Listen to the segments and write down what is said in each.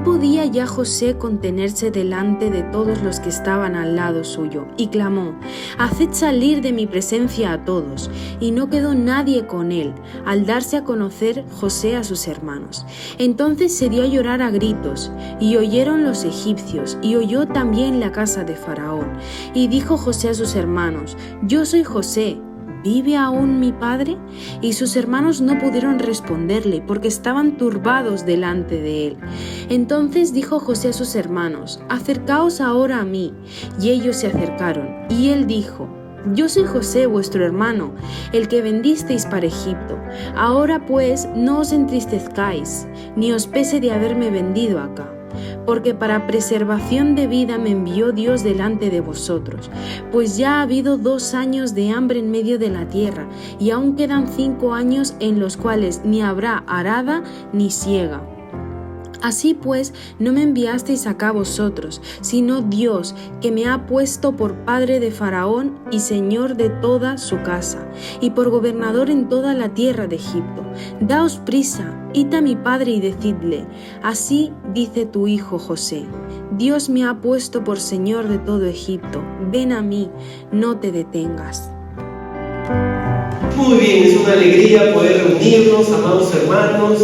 podía ya José contenerse delante de todos los que estaban al lado suyo, y clamó: «Haced salir de mi presencia a todos». Y no quedó nadie con él, al darse a conocer José a sus hermanos. Entonces se dio a llorar a gritos, y oyeron los egipcios, y oyó también la casa de Faraón. Y dijo José a sus hermanos: «Yo soy José. ¿Vive aún mi padre?». Y sus hermanos no pudieron responderle, porque estaban turbados delante de él. Entonces dijo José a sus hermanos: «Acercaos ahora a mí». Y ellos se acercaron, y él dijo: «Yo soy José, vuestro hermano, el que vendisteis para Egipto. Ahora pues no os entristezcáis, ni os pese de haberme vendido acá, porque para preservación de vida me envió Dios delante de vosotros, pues ya ha habido 2 años de hambre en medio de la tierra, y aún quedan 5 años en los cuales ni habrá arada ni siega. Así pues, no me enviasteis acá vosotros, sino Dios, que me ha puesto por padre de Faraón y señor de toda su casa, y por gobernador en toda la tierra de Egipto. Daos prisa, id a mi padre y decidle: así dice tu hijo José, Dios me ha puesto por señor de todo Egipto. Ven a mí, no te detengas». Muy bien, es una alegría poder reunirnos, amados hermanos,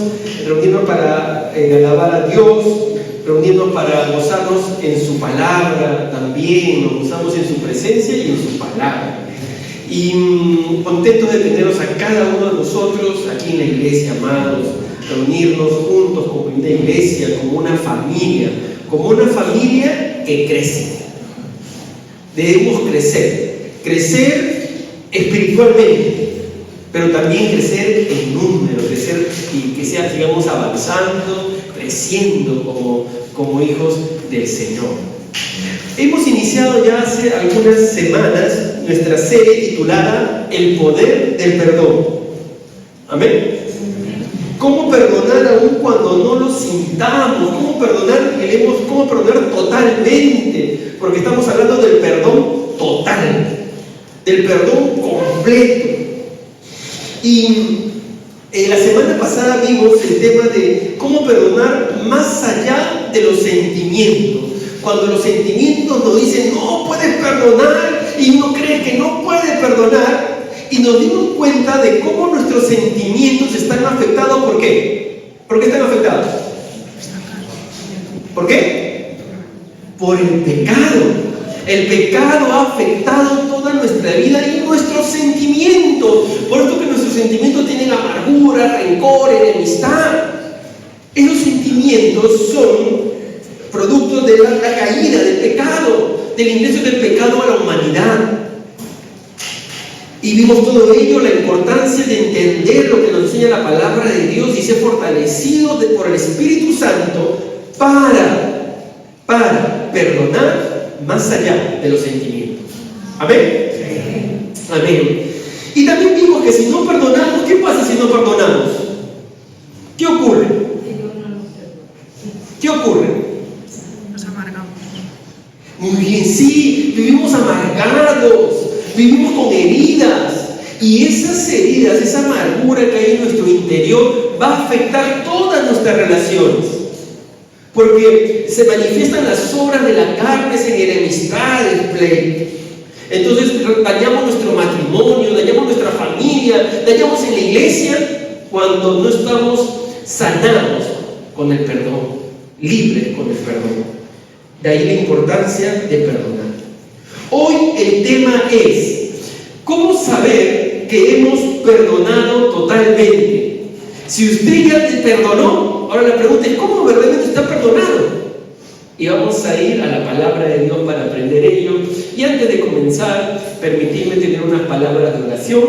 reunirnos para alabar a Dios, reunirnos para gozarnos en su palabra también, nos gozamos en su presencia y en su palabra. Y contentos de tenerlos a cada uno de nosotros aquí en la iglesia, amados, reunirnos juntos como una iglesia, como una familia que crece. Debemos crecer espiritualmente, pero también crecer en número, crecer y que sea, sigamos avanzando, creciendo como hijos del Señor. Hemos iniciado ya hace algunas semanas nuestra serie titulada El poder del perdón. Amén. ¿Cómo perdonar aún cuando no lo sintamos? ¿Cómo perdonar? ¿Cómo perdonar totalmente? Porque estamos hablando del perdón total, del perdón completo. Y la semana pasada vimos el tema de cómo perdonar más allá de los sentimientos. Cuando los sentimientos nos dicen no puedes perdonar y uno cree que no puede perdonar, y nos dimos cuenta de cómo nuestros sentimientos están afectados. ¿Por qué? ¿Por qué están afectados? ¿Por qué? Por el pecado. El pecado ha afectado toda nuestra vida y nuestros sentimientos. Por eso que nuestros sentimientos tienen amargura, rencor, enemistad. Esos sentimientos son producto de la caída, del pecado, del ingreso del pecado a la humanidad. Y vimos todo ello, la importancia de entender lo que nos enseña la palabra de Dios y ser fortalecido por el Espíritu Santo para perdonar más allá de los sentimientos. ¿Amén? Sí. Amén. Y también vimos que si no perdonamos, ¿qué pasa si no perdonamos? ¿Qué ocurre? ¿Qué ocurre? Nos amargamos. Muy bien, sí, vivimos amargados, vivimos con heridas. Y esas heridas, esa amargura que hay en nuestro interior va a afectar todas nuestras relaciones. Porque se manifiestan las obras de la carne en enemistades, pleito. Entonces dañamos nuestro matrimonio, dañamos nuestra familia, dañamos en la iglesia cuando no estamos sanados con el perdón, libres con el perdón. De ahí la importancia de perdonar. Hoy el tema es ¿cómo saber que hemos perdonado totalmente? Si usted ya te perdonó, ahora la pregunta es ¿cómo verdaderamente está perdonado? Y vamos a ir a la palabra de Dios para aprender ello. Y antes de comenzar, permitidme tener unas palabras de oración,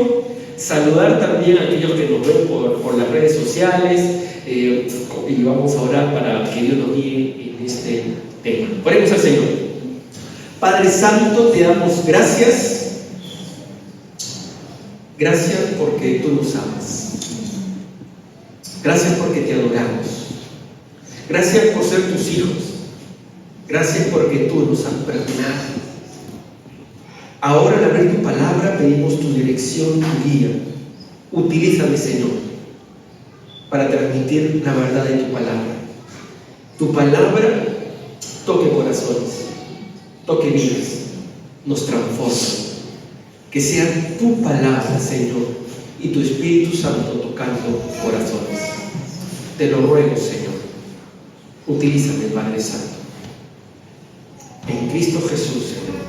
saludar también a aquellos que nos ven por las redes sociales, y vamos a orar para que Dios nos guíe en este tema. Oremos al Señor. Padre Santo, te damos gracias. Gracias porque tú nos amas. Gracias porque te adoramos. Gracias por ser tus hijos. Gracias porque tú nos has perdonado. Ahora al abrir tu palabra pedimos tu dirección, tu guía. Utilízame, Señor, para transmitir la verdad de tu palabra. tu palabra toque corazones, toque vidas, nos transforme. Que sea tu palabra, Señor, y tu Espíritu Santo tocando corazones. Te lo ruego, Señor. Utilízame, Padre Santo. En Cristo Jesús, Señor.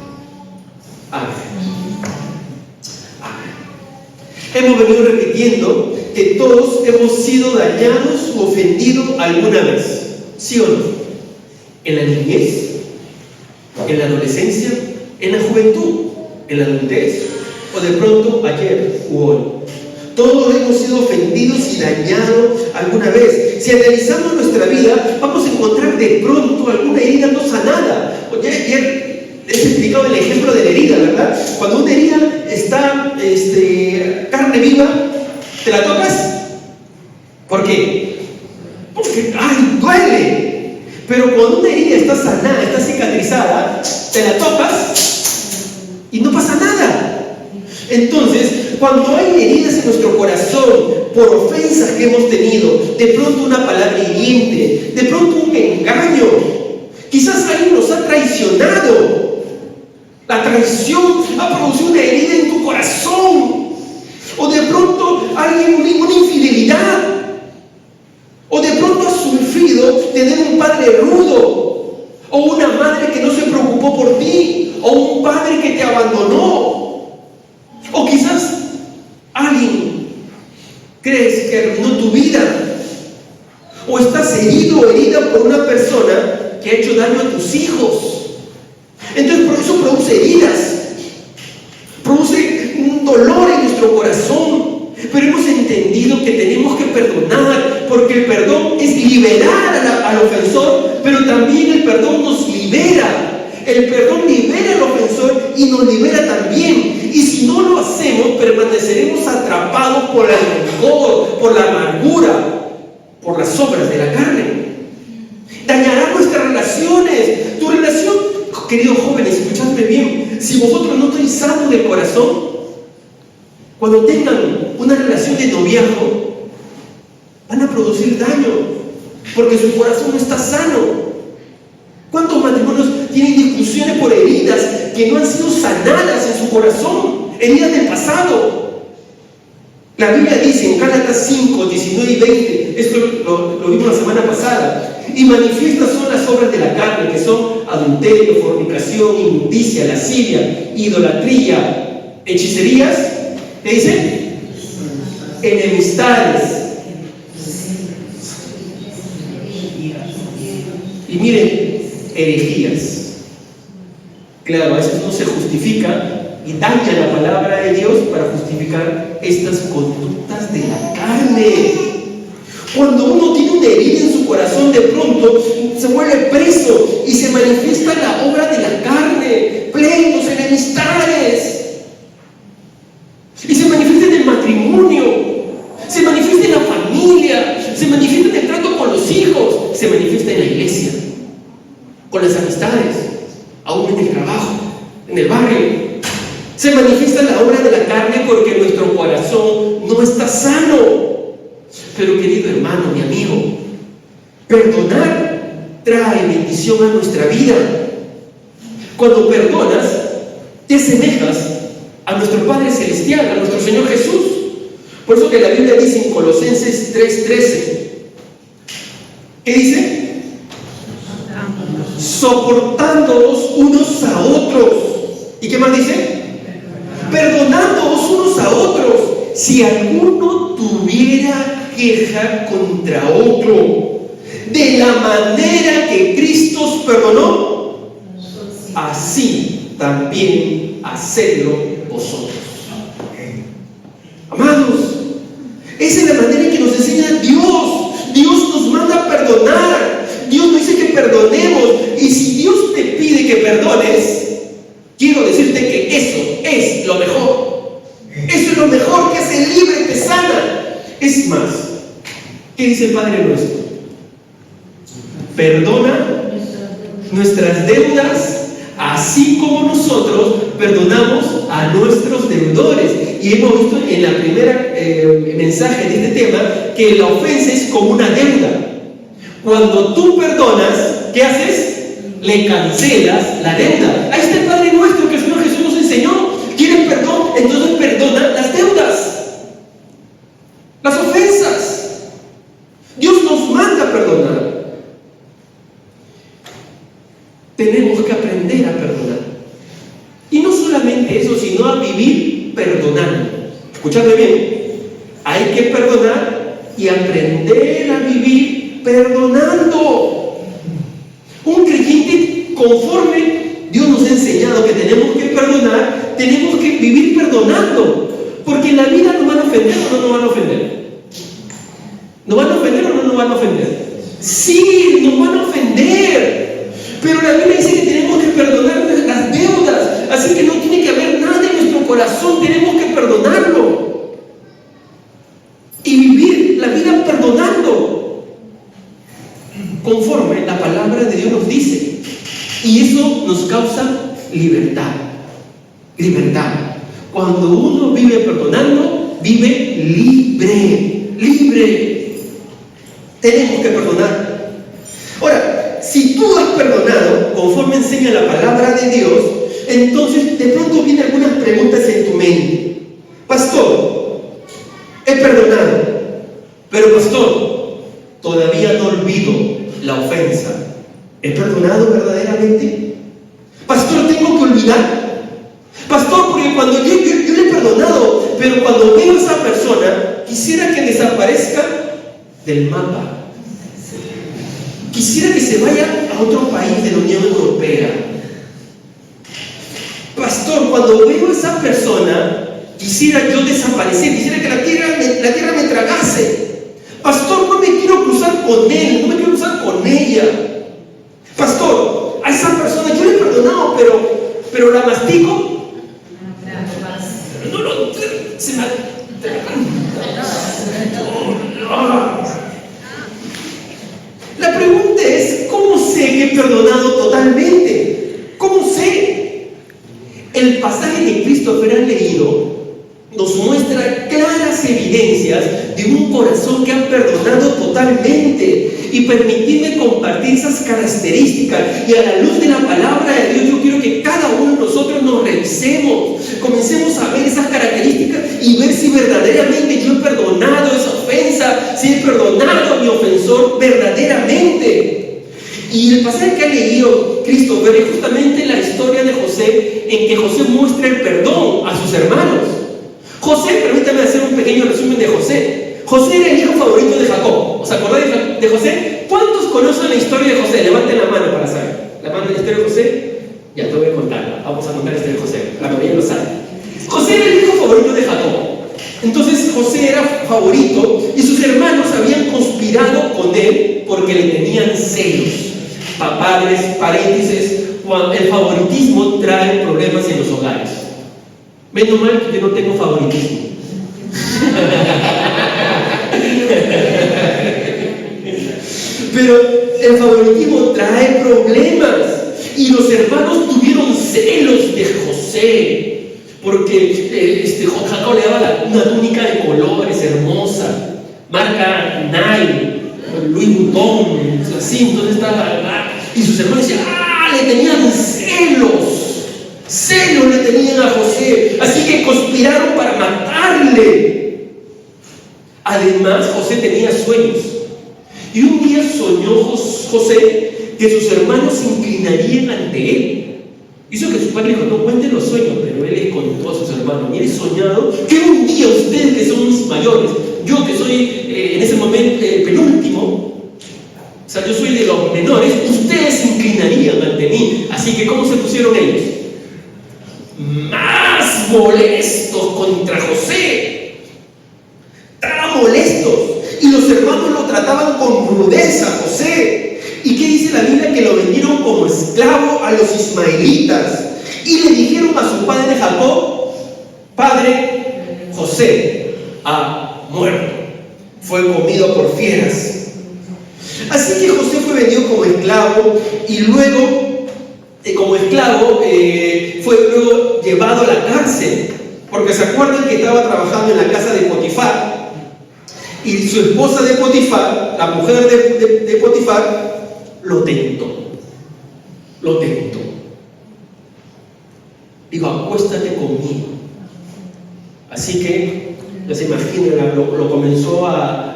Amén. Amén. Hemos venido repitiendo que todos hemos sido dañados u ofendidos alguna vez. ¿Sí o no? En la niñez, en la adolescencia, en la juventud, en la adultez, o de pronto ayer u hoy. Todos hemos sido ofendidos y dañados alguna vez. Si analizamos nuestra vida, vamos a encontrar de pronto alguna herida no sanada. Ayer les he explicado el ejemplo de la herida, ¿verdad? Cuando una herida está carne viva, ¿te la tocas? ¿Por qué? Porque ¡ay, duele! Pero cuando una herida está sanada, está cicatrizada, te la tocas y no pasa nada. Entonces, cuando hay heridas en nuestro corazón por ofensas que hemos tenido, de pronto una palabra hiriente, de pronto un engaño, quizás alguien nos ha traicionado, la traición ha producido una herida en tu corazón, o de pronto alguien una infidelidad, o de pronto has sufrido tener un padre rudo, o una madre que no se preocupó por ti, o un padre que te abandonó. O quizás alguien crees que arruinó tu vida, o estás herido o herida por una persona que ha hecho daño a tus hijos. Entonces, por eso produce heridas, produce un dolor en nuestro corazón. Pero hemos entendido que tenemos que perdonar, porque el perdón es liberar al ofensor, pero también el perdón nos libera. El perdón libera al ofensor y nos libera también. Y si no lo hacemos, permaneceremos atrapados por el rencor, por la amargura, por las obras de la carne. Dañará nuestras relaciones. Tu relación, queridos jóvenes, escuchadme bien. Si vosotros no estáis sanos del corazón, cuando tengan una relación de noviazgo, van a producir daño, porque su corazón no está sano. ¿Cuántos matrimonios tienen discusiones por heridas que no han sido sanadas en su corazón? Heridas del pasado. La Biblia dice en Gálatas 5, 19 y 20, esto lo vimos la semana pasada, y manifiestas son las obras de la carne, que son adulterio, fornicación, inmundicia, lascivia, idolatría, hechicerías. ¿Qué dice? Enemistades. Y miren, herejías. Claro, a veces no se justifica y daña la palabra de Dios para justificar estas conductas de la carne. Cuando uno tiene una herida en su corazón, de pronto se vuelve preso y se manifiesta la obra de la carne, pleitos, enemistades. Y se manifiesta en el matrimonio, se manifiesta en la familia, se manifiesta en el trato con los hijos, se manifiesta en la iglesia, con las amistades, aún en el trabajo, en el barrio. Se manifiesta la obra de la carne porque nuestro corazón no está sano. Pero querido hermano, mi amigo, perdonar trae bendición a nuestra vida. Cuando perdonas, te asemejas a nuestro Padre Celestial, a nuestro Señor Jesús. Por eso que la Biblia dice en Colosenses 3:13, ¿qué dice? Soportándoos unos a otros. ¿Y qué más dice? Perdonándoos unos a otros, si alguno tuviera queja contra otro. De la manera que Cristo os perdonó, así también hacedlo vosotros. Amados, esa es la manera en que nos enseña Dios. Dios nos manda a perdonar. Dios nos dice que perdonemos. Y si Dios te pide que perdones, quiero decirte que eso es lo mejor. Eso es lo mejor, que hace libre, te sana. Es más, ¿qué dice el Padre nuestro? Perdona nuestras deudas, así como nosotros perdonamos a nuestros deudores. Y hemos visto en la primera mensaje de este tema que la ofensa es como una deuda. Cuando tú perdonas, ¿qué haces? Le cancelas la deuda. Ahí está el Padre Nuestro que el Señor Jesús nos enseñó. ¿Quieres perdón? Entonces perdona las deudas, las ofensas. Dios nos manda a perdonar. Tenemos que aprender a perdonar. Y no solamente eso, sino a vivir perdonando. Escúchame bien. Hay que perdonar y aprender a vivir perdonando. Un creyente, conforme Dios nos ha enseñado que tenemos que perdonar, tenemos que vivir perdonando. Porque en la vida nos van a ofender o no nos van a ofender. ¿Nos van a ofender o no nos van a ofender? Sí, nos van a ofender. Pero la Biblia dice que tenemos que perdonar las deudas. Así que no tiene que haber nada en nuestro corazón. Tenemos que perdonarlo. Y vivir la vida perdonando. Conforme la palabra de Dios nos dice. Y eso nos causa libertad. Libertad. Cuando uno vive perdonando, vive libre. Libre. Tenemos que perdonar. Ahora, si tú has perdonado, conforme enseña la palabra de Dios, entonces de pronto vienen algunas preguntas en tu mente. Pastor, he perdonado, pero pastor, todavía no olvido la ofensa. ¿He perdonado verdaderamente? Pastor, tengo que olvidar. Pastor, porque cuando yo le he perdonado, pero cuando veo a esa persona, quisiera que desaparezca del mapa. Quisiera que se vaya a otro país de la Unión Europea. Pastor, cuando veo a esa persona, quisiera yo desaparecer, quisiera que la tierra me tragase. Pastor, no me quiero cruzar con él, no me quiero cruzar con ella. Pastor, a esa persona yo le he perdonado, pero la mastico. Se me... La pregunta es, ¿cómo sé que he perdonado totalmente? ¿Cómo sé? El pasaje que Christopher ha leído nos muestra claras evidencias de un corazón que ha perdonado totalmente. Y permitidme compartir esas características. Y a la luz de la palabra de Dios, yo quiero que cada uno de nosotros nos revisemos. Comencemos a ver esas características y ver si verdaderamente yo he perdonado esa ofensa, si he perdonado a mi ofensor verdaderamente. Y el pasaje que ha leído Christopher es justamente la historia de José, en que José muestra el perdón a sus hermanos. José, permítame hacer un pequeño resumen de José. José era el hijo favorito de Jacob. ¿Os acordáis de José? ¿Cuántos conocen la historia de José? Levanten la mano para saber. ¿La mano de la historia de José? Ya te voy a contar. Vamos a contar la historia de José. La mayoría lo sabe. José era el hijo favorito de Jacob. Entonces José era favorito y sus hermanos habían conspirado con él porque le tenían celos. Padres, paréntesis, el favoritismo trae problemas en los hogares. Menos mal que yo no tengo favoritismo. Pero el favoritismo trae problemas. Y los hermanos tuvieron celos de José, porque Jacob le daba una túnica de colores hermosa, marca Nike, Louis Vuitton, así. Entonces estaba, y sus hermanos decían, le tenían celos le tenían a José, así que conspiraron para matarle. Además, José tenía sueños, y un día soñó José que sus hermanos se inclinarían ante él. Hizo que su padre dijo, no cuenten los sueños, pero él le contó a sus hermanos, y él soñado que un día ustedes que son mis mayores, yo que soy en ese momento penúltimo, o sea, yo soy de los menores, ustedes se inclinarían ante mí. Así que ¿cómo se pusieron ellos? Más molestos contra José. Estaban molestos. Y los hermanos lo trataban con rudeza a José. ¿Y qué dice la Biblia? Que lo vendieron como esclavo a los ismaelitas. Y le dijeron a su padre Jacob, padre, José ha muerto. Fue comido por fieras. Así que José fue vendido como esclavo y luego, como esclavo, fue luego llevado a la cárcel. Porque se acuerdan que estaba trabajando en la casa de Potifar. Y su esposa de Potifar, la mujer de Potifar, lo tentó. Lo tentó. Dijo, acuéstate conmigo. Así que, ya se imaginan, lo comenzó a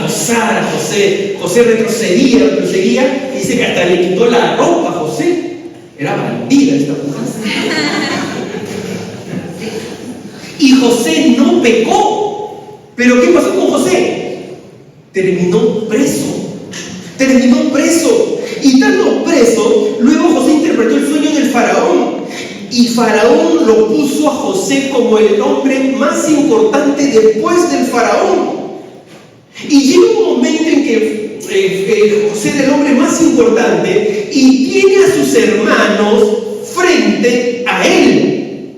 gozar a José. José retrocedía, y dice que hasta le quitó la ropa a José. Era bandida esta mujer. Y José no pecó. ¿Pero qué pasó con José? Terminó preso. Y estando preso, luego José interpretó el sueño del faraón. Y Faraón lo puso a José como el hombre más importante después del faraón. Y llega un momento en que José era el hombre más importante y tiene a sus hermanos frente a él.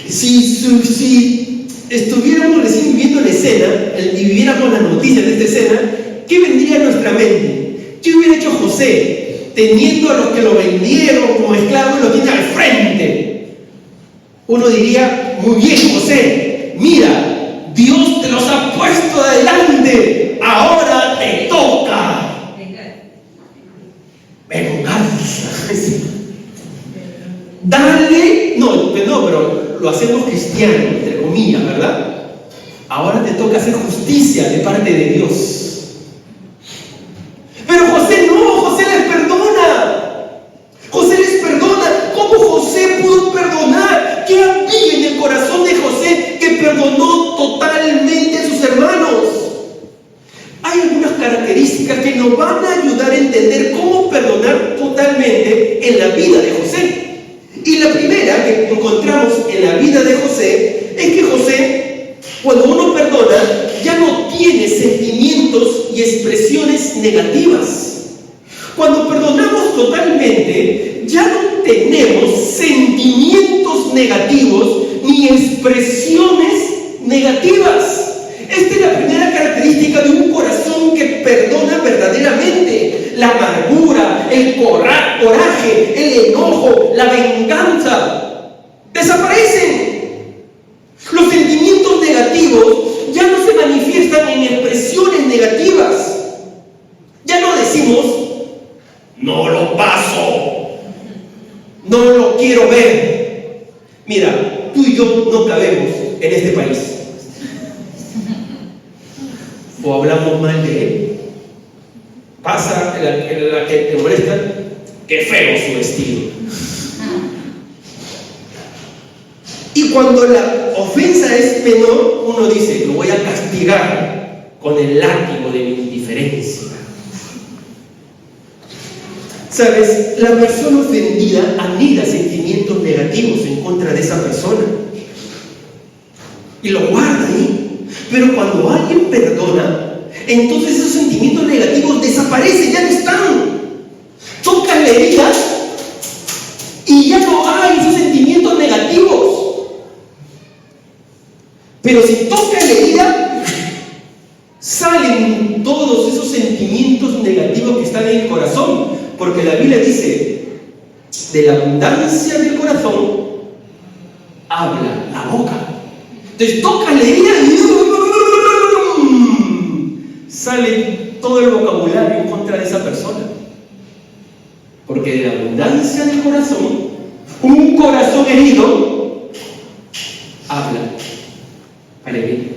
Si estuviéramos recién viviendo la escena y viviéramos las noticias de esta escena, ¿qué vendría a nuestra mente? ¿Qué hubiera hecho José teniendo a los que lo vendieron como esclavos y lo tiene al frente? Uno diría, muy bien, José, mira, Dios te los ha puesto adelante, ahora te toca venganza. Dale, no, pero lo hacemos cristiano, entre comillas, ¿verdad? Ahora te toca hacer justicia de parte de Dios. Pero José no, José les perdona. ¿Cómo José pudo perdonar? ¿Qué había en el corazón de José que perdonó totalmente a sus hermanos? Hay algunas características que nos van a ayudar a entender cómo perdonar totalmente en la vida de José. Y la primera que encontramos en la vida de José es que José, cuando uno perdona, ya no tiene sentimientos y expresiones negativas. Cuando perdonamos totalmente, ya no tenemos sentimientos negativos ni expresiones negativas. Esta es la primera característica de un corazón que perdona verdaderamente. La amargura, el coraje, el enojo, la venganza desaparecen. Los sentimientos negativos ya no se manifiestan en expresiones negativas. Ya no decimos, no lo paso, no lo quiero ver. Mira, tú y yo no cabemos en este país. O hablamos mal de él. Pasa en la que te molesta, qué feo su vestido. Y cuando la ofensa es menor, uno dice, lo voy a castigar con el látigo de mi indiferencia. ¿Sabes? La persona ofendida anida sentimientos negativos en contra de esa persona y lo guarda ahí. Pero cuando alguien perdona, entonces esos sentimientos negativos desaparecen, ya no están. Tocan la herida y ya no hay esos sentimientos negativos. Pero si toca la herida, salen todos esos sentimientos negativos que están en el corazón. Porque la Biblia dice, de la abundancia del corazón, habla la boca. Entonces toca la herida y sale todo el vocabulario en contra de esa persona. Porque de la abundancia del corazón, un corazón herido, habla alegría.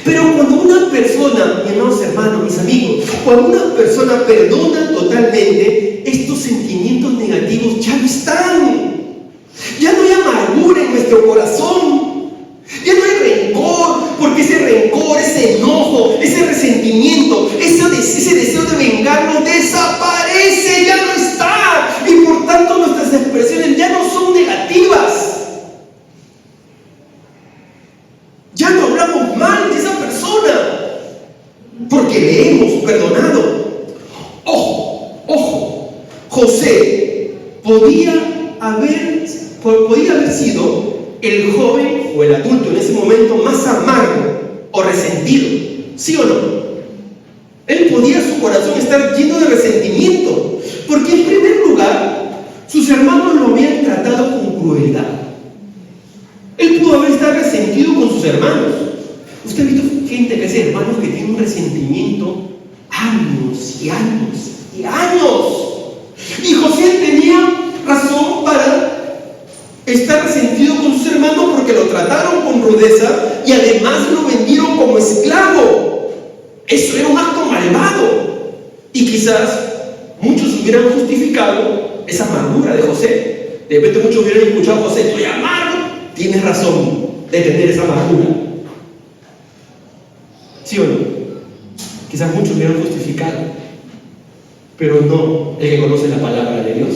Pero cuando una persona, mis hermanos, hermanos, mis amigos, cuando una persona perdona totalmente, estos sentimientos negativos ya no están. Ya no hay amargura en nuestro corazón. Ya no hay rencor, porque ese rencor, ese enojo, ese resentimiento, ese deseo de vengarnos desaparece, ya no está. Y por tanto nuestras expresiones ya no son negativas. Ya no hablamos mal de esa persona, porque le hemos perdonado. Ojo, José podía haber sido el joven o el adulto en ese momento más amargo o resentido, ¿sí o no? Él podía, su corazón, estar lleno de resentimiento, porque en primer lugar, sus hermanos lo habían tratado con crueldad. hermanos. Usted ha visto gente que es hermanos que tienen un resentimiento años y años y años. Y José tenía razón para estar resentido con sus hermanos porque lo trataron con rudeza y además lo vendieron como esclavo. Eso era un acto malvado. Y quizás muchos hubieran justificado esa amargura de José. De repente muchos hubieran escuchado a José: estoy amargo. Tienes razón de tener esa amargura. ¿Sí o no? Quizás muchos hubieran justificado, pero no el que conoce la palabra de Dios.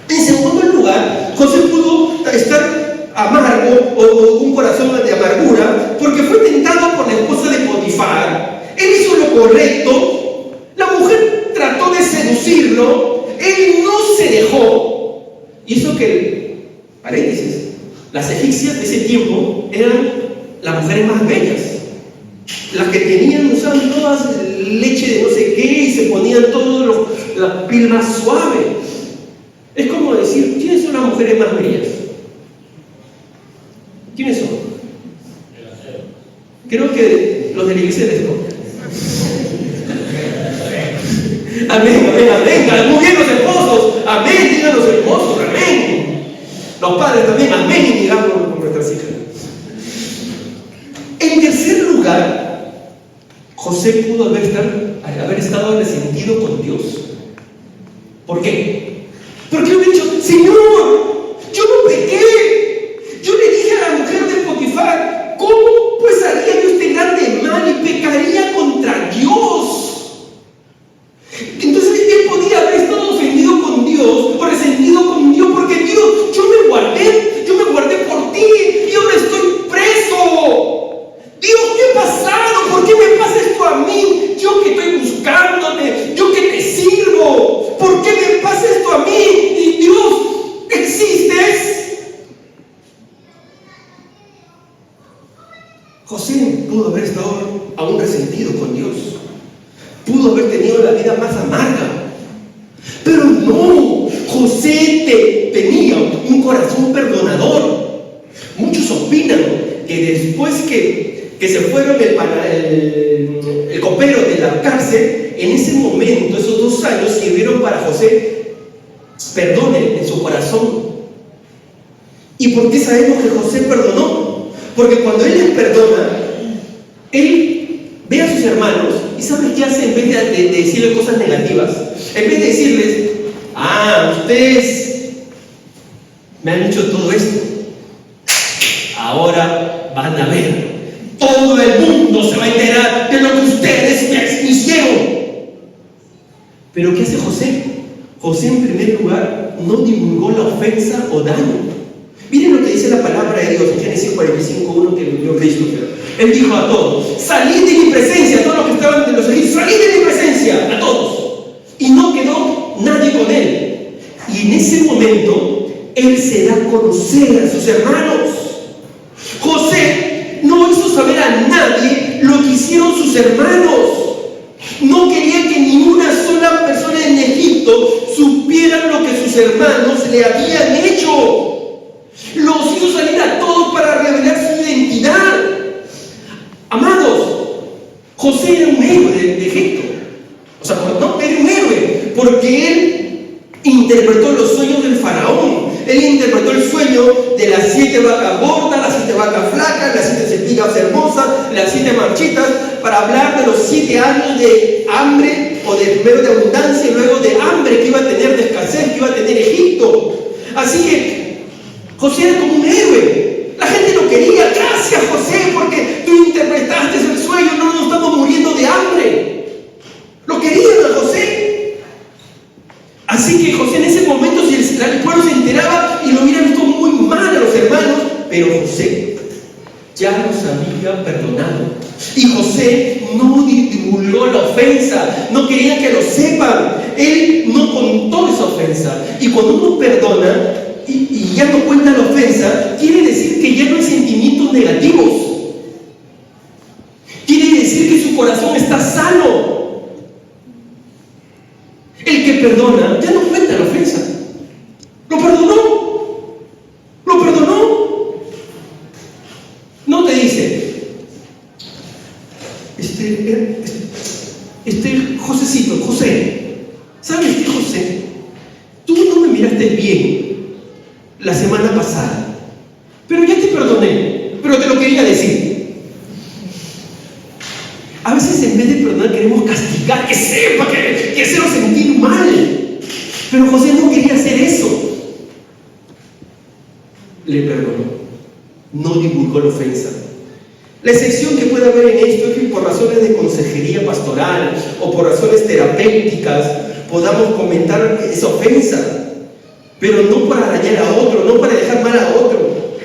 En segundo lugar, José pudo estar amargo o un corazón de amargura porque fue tentado por la esposa de Potifar. Él hizo lo correcto, la mujer trató de seducirlo, él no se dejó. Y eso que, paréntesis, las egipcias de ese tiempo eran las mujeres más bellas, las que usaban todas leche de no sé qué y se ponían todo la piel más suave. Es como decir: ¿quiénes son las mujeres más bellas? ¿Quiénes son? Creo que los de la iglesia les toca. Amén, amén, amén. Muy bien los esposos. Amén, digan los esposos. Amén. Los padres también. Amén, y digamos con nuestras hijas. En tercer lugar, José pudo haber estado resentido con Dios. ¿Por qué? Porque hubiera dicho: Señor, yo no pequé. Yo le dije a la mujer de Potifar: ¿cómo pues haría yo este grande mal y pecaría contra Dios? Entonces él podía haber estado ofendido con Dios o resentido con Dios porque Dios, yo me guardé por ti y ahora estoy preso. Dios, ¿qué ha pasado? ¿Por qué me pasa esto a mí? Yo que estoy buscándote, yo que te sirvo, ¿por qué me pasa esto a mí? Y Dios, ¿existes? José pudo haber estado aún resentido con Dios, pudo haber tenido la vida más amarga, pero no, José tenía un corazón perdonador. Muchos opinan que después que se fueron el copero de la cárcel, en ese momento, esos 2 años sirvieron para José perdón en su corazón. ¿Y por qué sabemos que José perdonó? Porque cuando él les perdona, él ve a sus hermanos y ¿sabe qué hace? En vez de decirles cosas negativas, en vez de decirles: ustedes me han hecho todo esto, ahora van a ver, todo el mundo se va a enterar de lo que ustedes me hicieron. Pero ¿qué hace José? José, en primer lugar, no divulgó la ofensa o daño. Miren lo que dice la palabra de Dios en Génesis 45:1, que lo Christopher. Él dijo a todos: salid de mi presencia, a todos los que estaban de los egipcios, salid de mi presencia, a todos. Y no quedó nadie con él. Y en ese momento, él se da a conocer a sus hermanos. José no hizo saber a nadie lo que hicieron sus hermanos. No quería que ni una sola persona en Egipto supiera lo que sus hermanos le habían hecho. Los hizo salir a todos para revelar su identidad. Amados, José era un héroe de Egipto. O sea, no, era un héroe porque él interpretó los sueños del faraón. Él interpretó el sueño de las 7 vacas gordas, las 7 vacas flacas, las 7 espigas hermosas, las 7 marchitas, para hablar de los 7 años de hambre, o de primero de abundancia y luego de hambre que iba a tener, de escasez que iba a tener Egipto. Así que José era como un héroe. La gente lo quería. Gracias, José, porque tú interpretaste el sueño, no nos estamos muriendo de hambre. Lo querían a José. Así que José, en ese momento, si el pueblo se enteraba y lo hubieran visto muy mal a los hermanos, pero José ya los había perdonado. Y José no divulgó la ofensa, no quería que lo sepan. Él no contó esa ofensa. Y cuando uno perdona y ya no cuenta la ofensa, quiere decir que ya no hay sentimientos negativos. Quiere decir que su corazón está sano. El que perdona ya no cuenta la ofensa. Lo perdonó. Lo perdonó. No José, ¿sabes qué, José? Tú no me miraste bien la semana pasada, pero ya te perdoné, pero te lo quería decir. A veces en vez de perdonar queremos castigar, que sepa, que hacerlo sentir mal. Pero José no quería hacer eso. Le perdonó, no divulgó la ofensa. La excepción que puede haber en esto es que por razones de consejería pastoral o por razones terapéuticas podamos comentar esa ofensa, pero no para dañar a otro, no para dejar mal a otro.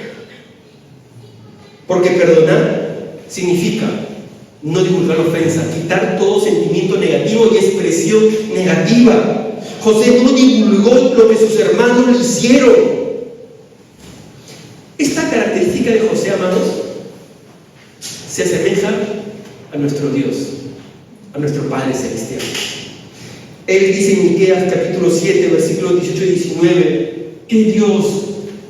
Porque perdonar significa no divulgar la ofensa, quitar todo sentimiento negativo y expresión negativa. José no divulgó lo que sus hermanos le hicieron. Esta característica de José, amados, se asemeja a nuestro Dios, a nuestro Padre Celestial. Él dice en Miqueas capítulo 7, versículos 18 y 19, que Dios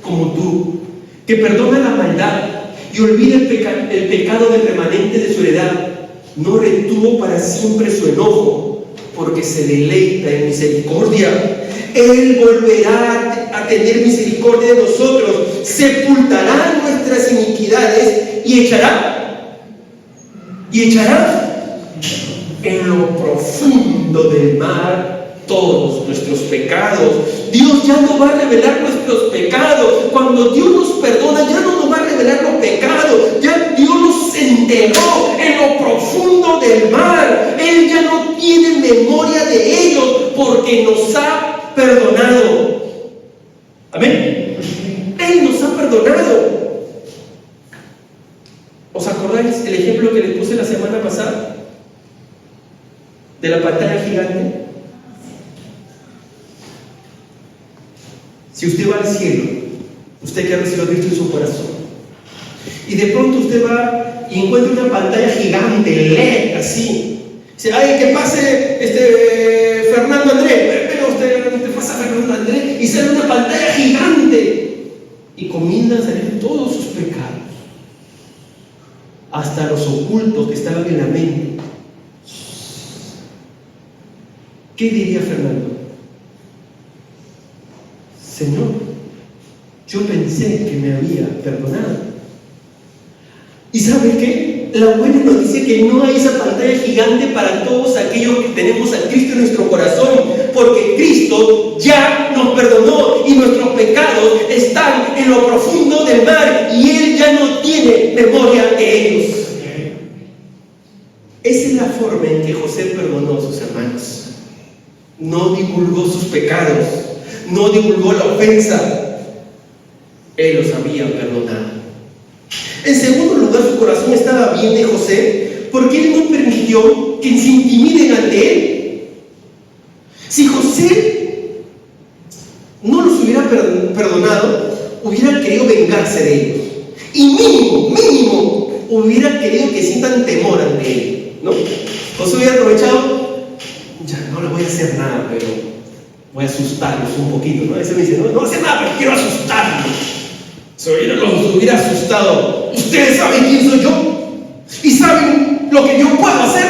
como tú, que perdona la maldad y olvida el pecado del remanente de su heredad, no retuvo para siempre su enojo, porque se deleita en misericordia. Él volverá a tener misericordia de nosotros, sepultará nuestras iniquidades y echará en lo profundo del mar todos nuestros pecados. Dios ya no va a revelar nuestros pecados. Cuando Dios nos perdona, ya no nos va a revelar los pecados. Ya Dios nos enterró en lo profundo del mar. Él ya no tiene memoria de ellos porque nos ha perdonado. Amén. Él nos ha perdonado. ¿Os acordáis el ejemplo que les puse la semana pasada? De la pantalla gigante. Si usted va al cielo, usted que ha recibido a Cristo en su corazón, y de pronto usted va y encuentra una pantalla gigante, LED, así. Dice, ay, que pase Fernando Andrés. Pero usted pasa Fernando Andrés y sale una pantalla gigante y comienzan a salir todos sus pecados, hasta los ocultos que estaban en la mente. ¿Qué diría Fernando? Señor, yo pensé que me había perdonado. ¿Y sabe qué? La buena noticia es que no hay esa pantalla gigante para todos aquellos que tenemos a Cristo en nuestro corazón, porque Cristo ya nos perdonó y nuestros pecados están en lo profundo del mar y Él ya no tiene memoria de ellos. Esa es la forma en que José perdonó a sus hermanos. No divulgó sus pecados, no divulgó la ofensa. Él los había perdonado. En segundo lugar, su corazón estaba bien de José porque él no permitió que se intimiden ante él. Si José no los hubiera perdonado, hubiera querido vengarse de ellos. Y mínimo, hubiera querido que sientan temor ante él, ¿no? José hubiera aprovechado, ya no le voy a hacer nada, pero voy a asustarlos un poquito, ¿no? Ese me dice, no voy a hacer nada, pero quiero asustarlos. Los hubiera asustado. Ustedes saben quién soy yo y saben lo que yo puedo hacer.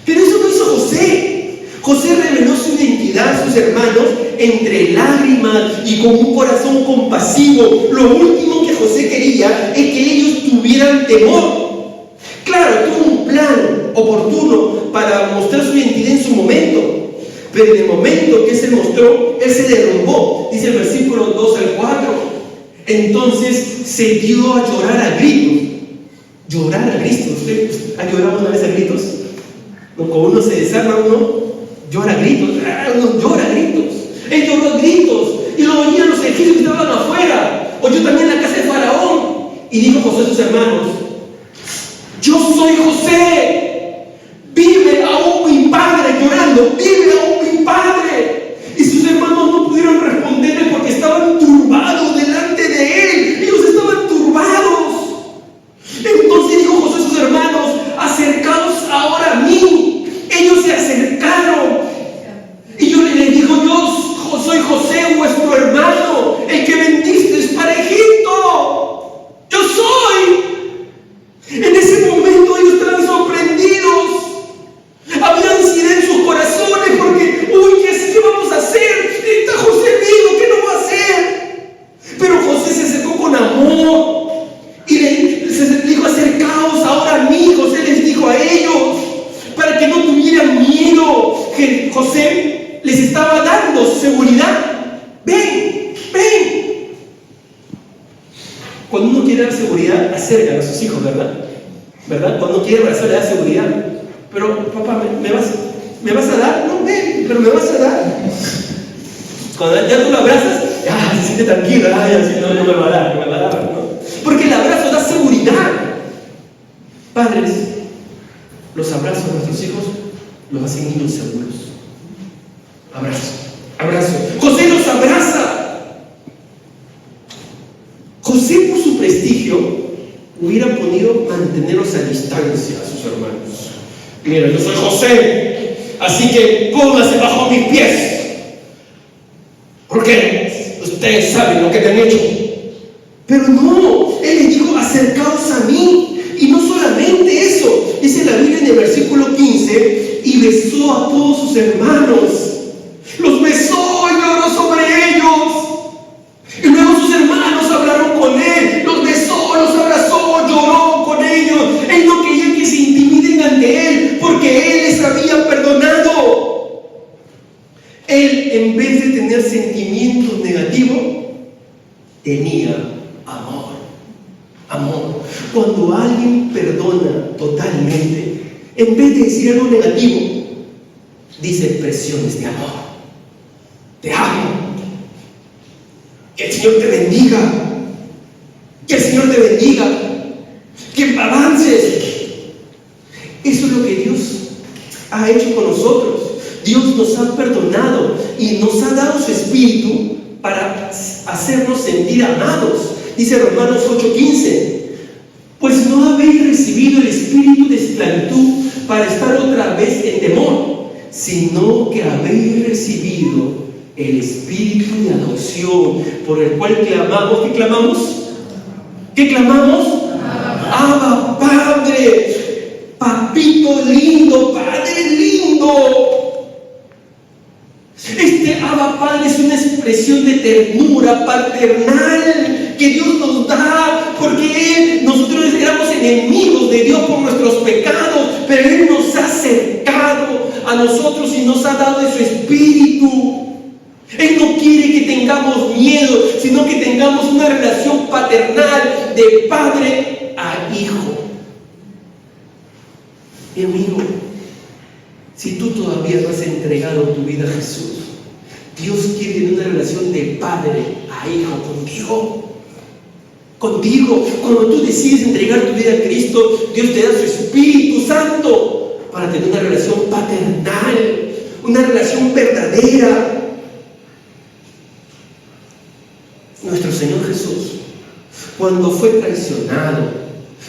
Pero eso no hizo José. José reveló su identidad a sus hermanos entre lágrimas y con un corazón compasivo. Lo último que José quería es que ellos tuvieran temor. Claro, tuvo un plan oportuno para mostrar su identidad en su momento, pero en el momento que se mostró, él se derrumbó. Dice el versículo 2 al 4. Entonces se dio a llorar a gritos. Llorar a gritos. ¿Usted ha llorado una vez a gritos? ¿No? Como uno se desarma, uno llora a gritos. Uno llora a gritos. Él lloró a gritos y lo oían los egipcios que estaban afuera. Oyó también la casa de Faraón. Y dijo José a sus hermanos: yo soy José. Vive aún mi padre, llorando. Vive aún mi padre. Y sus hermanos no pudieron responderle porque estaban turbados delante de él. Ellos estaban turbados. Entonces dijo José a sus hermanos: acercaos ahora a mí. Ellos se acercaron. Y yo le dijo: yo soy José, vuestro hermano, el que vendisteis para Egipto. Yo soy. En ese momento ellos estaban sorprendidos. uno quiere dar seguridad, acercan a sus hijos, ¿verdad? ¿Verdad? Cuando uno quiere abrazar, le da seguridad. Pero, papá, ¿me vas a dar? No, ven, pero me vas a dar. Cuando ya tú lo abrazas, se siente tranquilo, así no me va a dar, ¿no? Porque el abrazo da seguridad. Padres, los abrazos a nuestros hijos los hacen niños seguros. Abrazo. José los abraza. José, por su prestigio, hubiera podido mantenerlos a distancia a sus hermanos. Mira, yo soy José, así que póngase bajo mis pies, porque ustedes saben lo que te han hecho. Pero no, él les dijo: acercaos a mí. Y no solamente eso, dice la Biblia en el versículo 15: y besó a todos sus hermanos, los besó y lloró sobre ellos. Y luego sus hermanos hablaron con él, los besó, los abrazó, lloró con ellos. Él no quería que se intimiden ante él, porque él les había perdonado. Él, en vez de tener sentimientos negativos, tenía amor. Cuando alguien perdona totalmente, en vez de decir algo negativo, dice expresiones de amor. Te amo. Que el Señor te bendiga. Que el Señor te bendiga. Que avances. Eso es lo que Dios ha hecho con nosotros. Dios nos ha perdonado y nos ha dado su Espíritu para hacernos sentir amados. Dice Romanos 8:15: pues no habéis recibido el espíritu de esclavitud para estar otra vez en temor, sino que habéis recibido el espíritu de adopción, por el cual clamamos. ¿Qué clamamos? ¿Qué clamamos? Abba, Padre, papito lindo, Padre lindo. Este Abba Padre es una expresión de ternura paternal que Dios nos da, porque nosotros éramos enemigos de Dios por nuestros pecados, pero Él nos ha acercado a nosotros y nos ha dado de su Espíritu. Él no quiere que tengamos miedo, sino que tengamos una relación paternal de padre a hijo. Mi amigo, si tú todavía no has entregado tu vida a Jesús, Dios quiere tener una relación de padre a hijo contigo. Cuando tú decides entregar tu vida a Cristo, Dios te da su Espíritu Santo para tener una relación paternal, una relación verdadera. Nuestro Señor Jesús, cuando fue traicionado,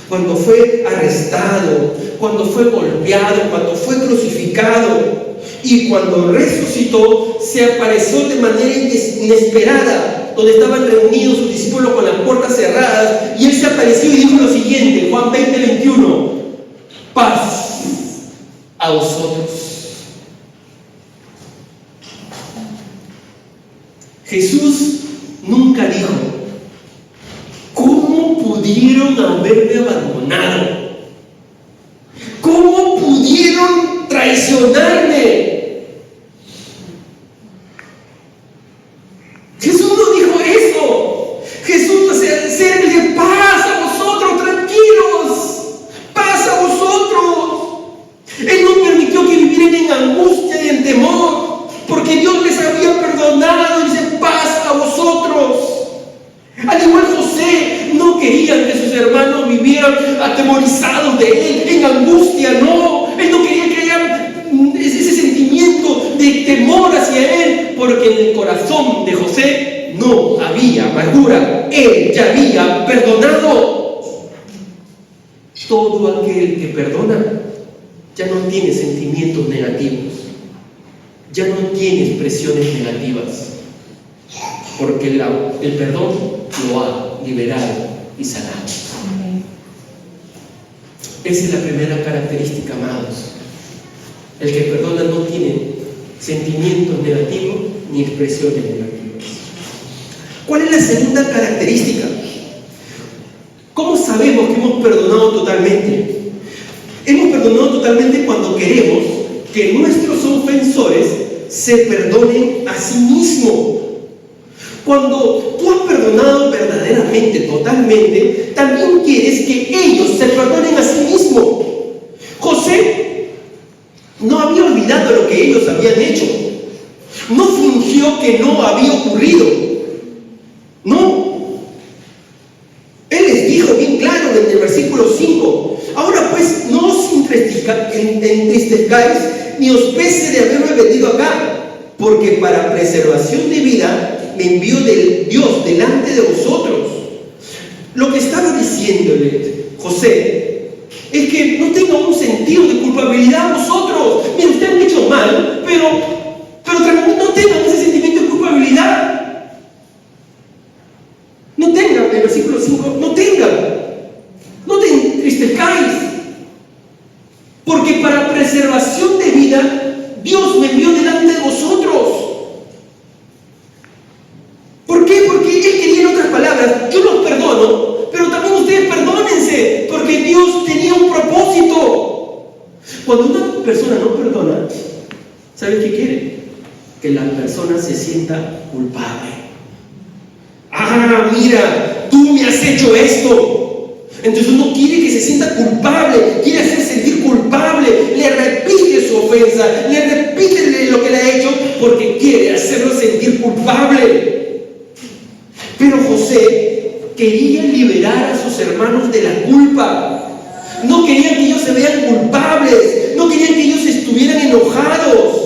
cuando fue arrestado, cuando fue golpeado, cuando fue crucificado y cuando resucitó, se apareció de manera inesperada, donde estaban reunidos sus discípulos con las puertas cerradas, y Él se apareció y dijo lo siguiente, Juan 20:21: paz a vosotros. Jesús nunca dijo: ¿cómo pudieron haberme abandonado? ¿Cómo pudieron traicionarme? Jesús no dijo eso. Jesús hacerle paz a vosotros, tranquilos, paz a vosotros. Él no permitió que vivieran en angustia y en temor, porque Dios les había perdonado y dice: paz a vosotros. Al igual José no quería que sus hermanos vivieran atemorizados de él, en angustia, no. Él no quería que haya ese sentimiento de temor hacia él, porque en el corazón de José no había amargura. Él ya había perdonado. Todo aquel que perdona ya no tiene sentimientos negativos, ya no tiene expresiones negativas, porque el perdón lo ha liberado y sanado. Esa es la primera característica, amados. El que perdona no tiene sentimientos negativos ni expresiones negativas. ¿Cuál es la segunda característica? ¿Cómo sabemos que hemos perdonado totalmente? Hemos perdonado totalmente cuando queremos que nuestros ofensores se perdonen a sí mismos. Cuando tú has perdonado verdaderamente, totalmente, también quieres que ellos se perdonen a sí mismos. José no había olvidado lo que ellos habían hecho. No fingió que no había ocurrido. No. Él les dijo bien claro en el versículo 5: ahora pues no os entristezcáis ni os pese de haberme venido acá, porque para preservación de vida me envió del Dios delante de vosotros. Lo que estaba diciéndole José es que no tengan un sentido de culpabilidad vosotros. Mira, ustedes han hecho mal, pero no tengan ese sentimiento de culpabilidad. No tengan, en el versículo 5, no te entristezcáis, porque para preservación de vida Dios me envió delante de vosotros. ¿Por qué? Porque Él quería, en otras palabras, yo los perdono, pero también ustedes perdónense, porque Dios tenía un propósito. Cuando una persona no perdona, ¿sabe qué quiere? Que la persona se sienta culpable. Ah, mira, tú me has hecho esto. Entonces uno quiere que se sienta culpable, quiere hacer sentir culpable, le repite su ofensa, le repite lo que le ha hecho, porque quiere hacerlo sentir culpable. Pero José quería liberar a sus hermanos de la culpa. No querían que ellos se vean culpables, no querían que ellos estuvieran enojados.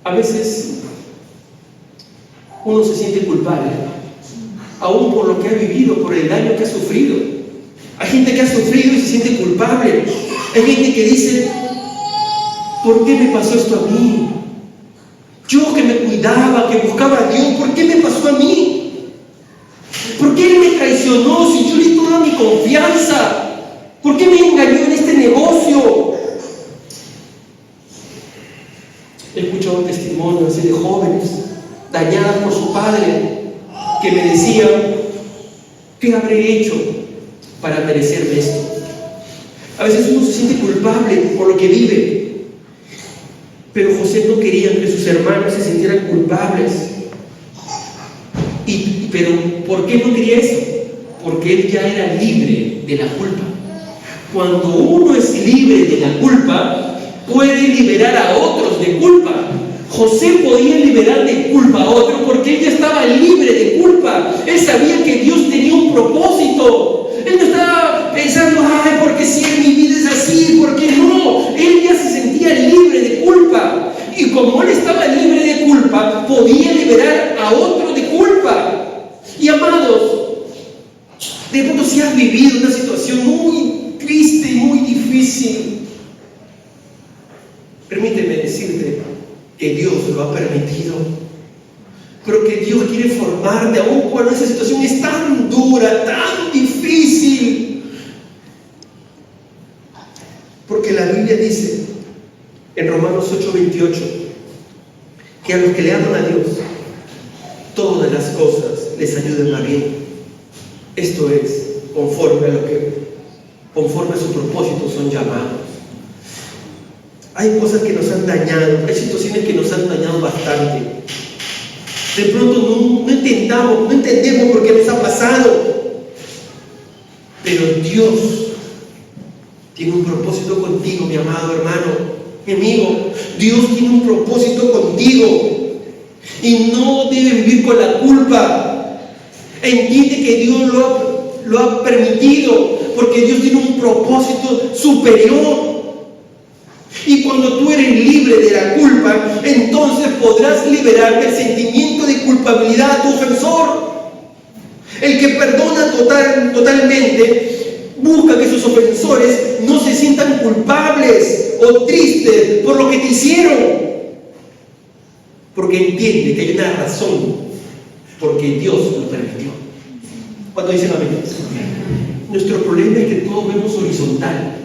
A veces uno se siente culpable, aún por lo que ha vivido, por el daño que ha sufrido. Hay gente que ha sufrido y se siente culpable. Hay gente que dice: ¿por qué me pasó esto a mí? Yo que me cuidaba, que buscaba a Dios, ¿por qué me pasó a mí? ¿Por qué Él me traicionó si yo le di toda mi confianza? ¿Por qué me engañó en este negocio? He escuchado testimonios así de jóvenes dañadas por su padre, que me decían: ¿qué habré hecho para merecerme esto? A veces uno se siente culpable por lo que vive. Pero José no quería que sus hermanos se sintieran culpables. Pero ¿por qué no quería eso? Porque él ya era libre de la culpa. Cuando uno es libre de la culpa, puede liberar a otros de culpa. José podía liberar de culpa a otros porque él ya estaba libre de culpa. Él sabía que Dios tenía un propósito. Él no estaba pensando: ay, porque si mi vida es así, ¿por qué no? Él ya se sentía libre de culpa. Y como él estaba libre de culpa, podía liberar a otro de culpa. Y amados, de pronto si has vivido una situación muy triste y muy difícil, permíteme decirte que Dios lo ha permitido, pero que Dios quiere formarte aún cuando esa situación es tan dura, tan difícil. Porque la Biblia dice en Romanos 8:28 que a los que le aman a Dios, todas las cosas les ayudan a bien. Esto es, conforme a su propósito son llamados. Hay cosas que nos han dañado, hay situaciones que nos han dañado bastante. De pronto no entendemos por qué nos ha pasado. Pero Dios tiene un propósito contigo, mi amado hermano, mi amigo. Dios tiene un propósito contigo. Y no debes vivir con la culpa. Entiende que Dios lo ha permitido, porque Dios tiene un propósito superior. Y cuando tú eres libre de la culpa, entonces podrás liberar del sentimiento de culpabilidad a tu ofensor. El que perdona totalmente busca que sus ofensores no se sientan culpables o tristes por lo que te hicieron, porque entiende que hay una razón porque Dios lo permitió. ¿Cuánto dicen amén? Nuestro problema es que todos vemos horizontal.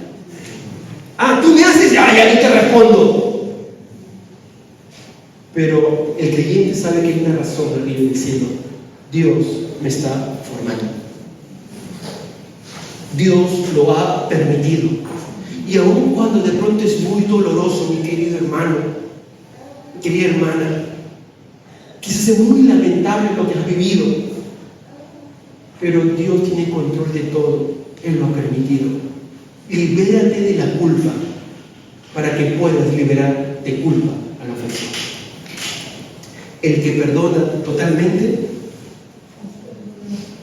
Ah, tú me haces, ya yo te respondo. Pero el creyente sabe que hay una razón arriba del cielo. Dios me está formando. Dios lo ha permitido. Y aun cuando de pronto es muy doloroso, mi querido hermano, querida hermana, quizás es muy lamentable lo que has vivido, pero Dios tiene control de todo. Él lo ha permitido. Libérate de la culpa para que puedas liberar de culpa a la ofensa. El que perdona totalmente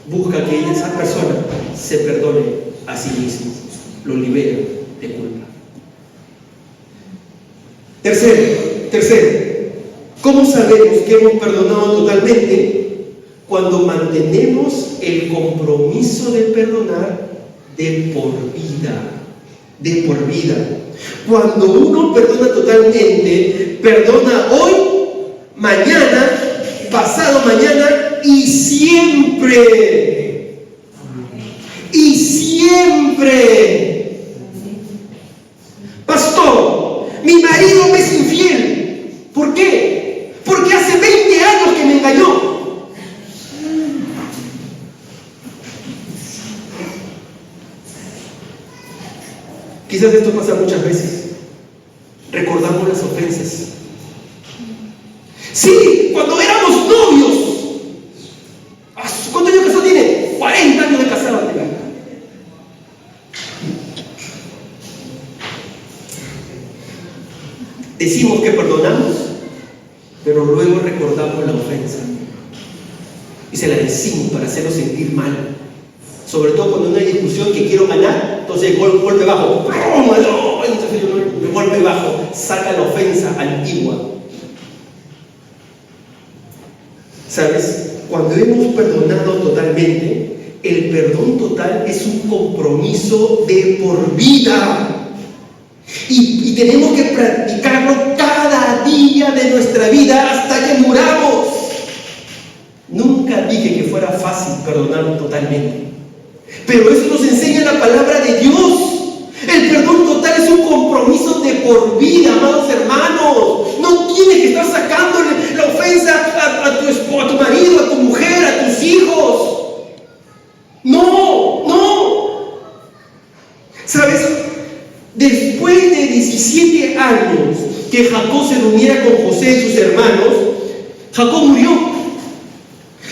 busca que esa persona se perdone a sí mismo, lo libera de culpa. Tercero, ¿cómo sabemos que hemos perdonado totalmente? Cuando mantenemos el compromiso de perdonar de por vida. De por vida. Cuando uno perdona totalmente, perdona hoy, mañana, pasado mañana y siempre. Y siempre. Pastor, mi marido me es infiel. ¿Por qué? Porque hace 20 años que me engañó. Quizás esto pasa muchas veces. Recordamos las ofensas. Sí, cuando éramos novios. ¿Cuántos años de casado tiene? 40 años de casado. Decimos que perdonamos, pero luego recordamos la ofensa y se la decimos para hacerlo sentir mal. Sobre todo cuando no hay discusión que quiero ganar, entonces golpe bajo, golpe bajo, saca la ofensa antigua. ¿Sabes? Cuando hemos perdonado totalmente, el perdón total es un compromiso de por vida. Y tenemos que practicarlo cada día de nuestra vida hasta que muramos. Nunca dije que fuera fácil perdonar totalmente, pero eso nos enseña la palabra de Dios. El perdón total es un compromiso de por vida, amados hermanos. No tienes que estar sacándole la ofensa a tu esposo, a tu marido, a tu mujer, a tus hijos. No. ¿Sabes? Después de 17 años que Jacob se reuniera con José y sus hermanos, Jacob murió.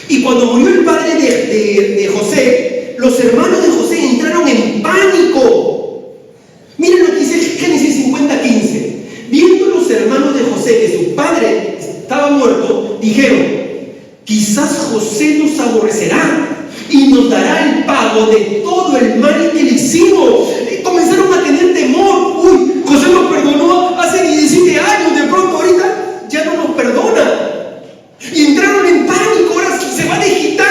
Y cuando murió el padre de José, los hermanos de José entraron en pánico. Miren lo que dice Génesis 50:15. Viendo los hermanos de José que su padre estaba muerto, dijeron: quizás José nos aborrecerá y nos dará el pago de todo el mal que le hicimos. Y comenzaron a tener temor. Uy, José nos perdonó hace 17 años, de pronto ahorita ya no nos perdona. Y entraron en pánico, ahora se va a desquitar.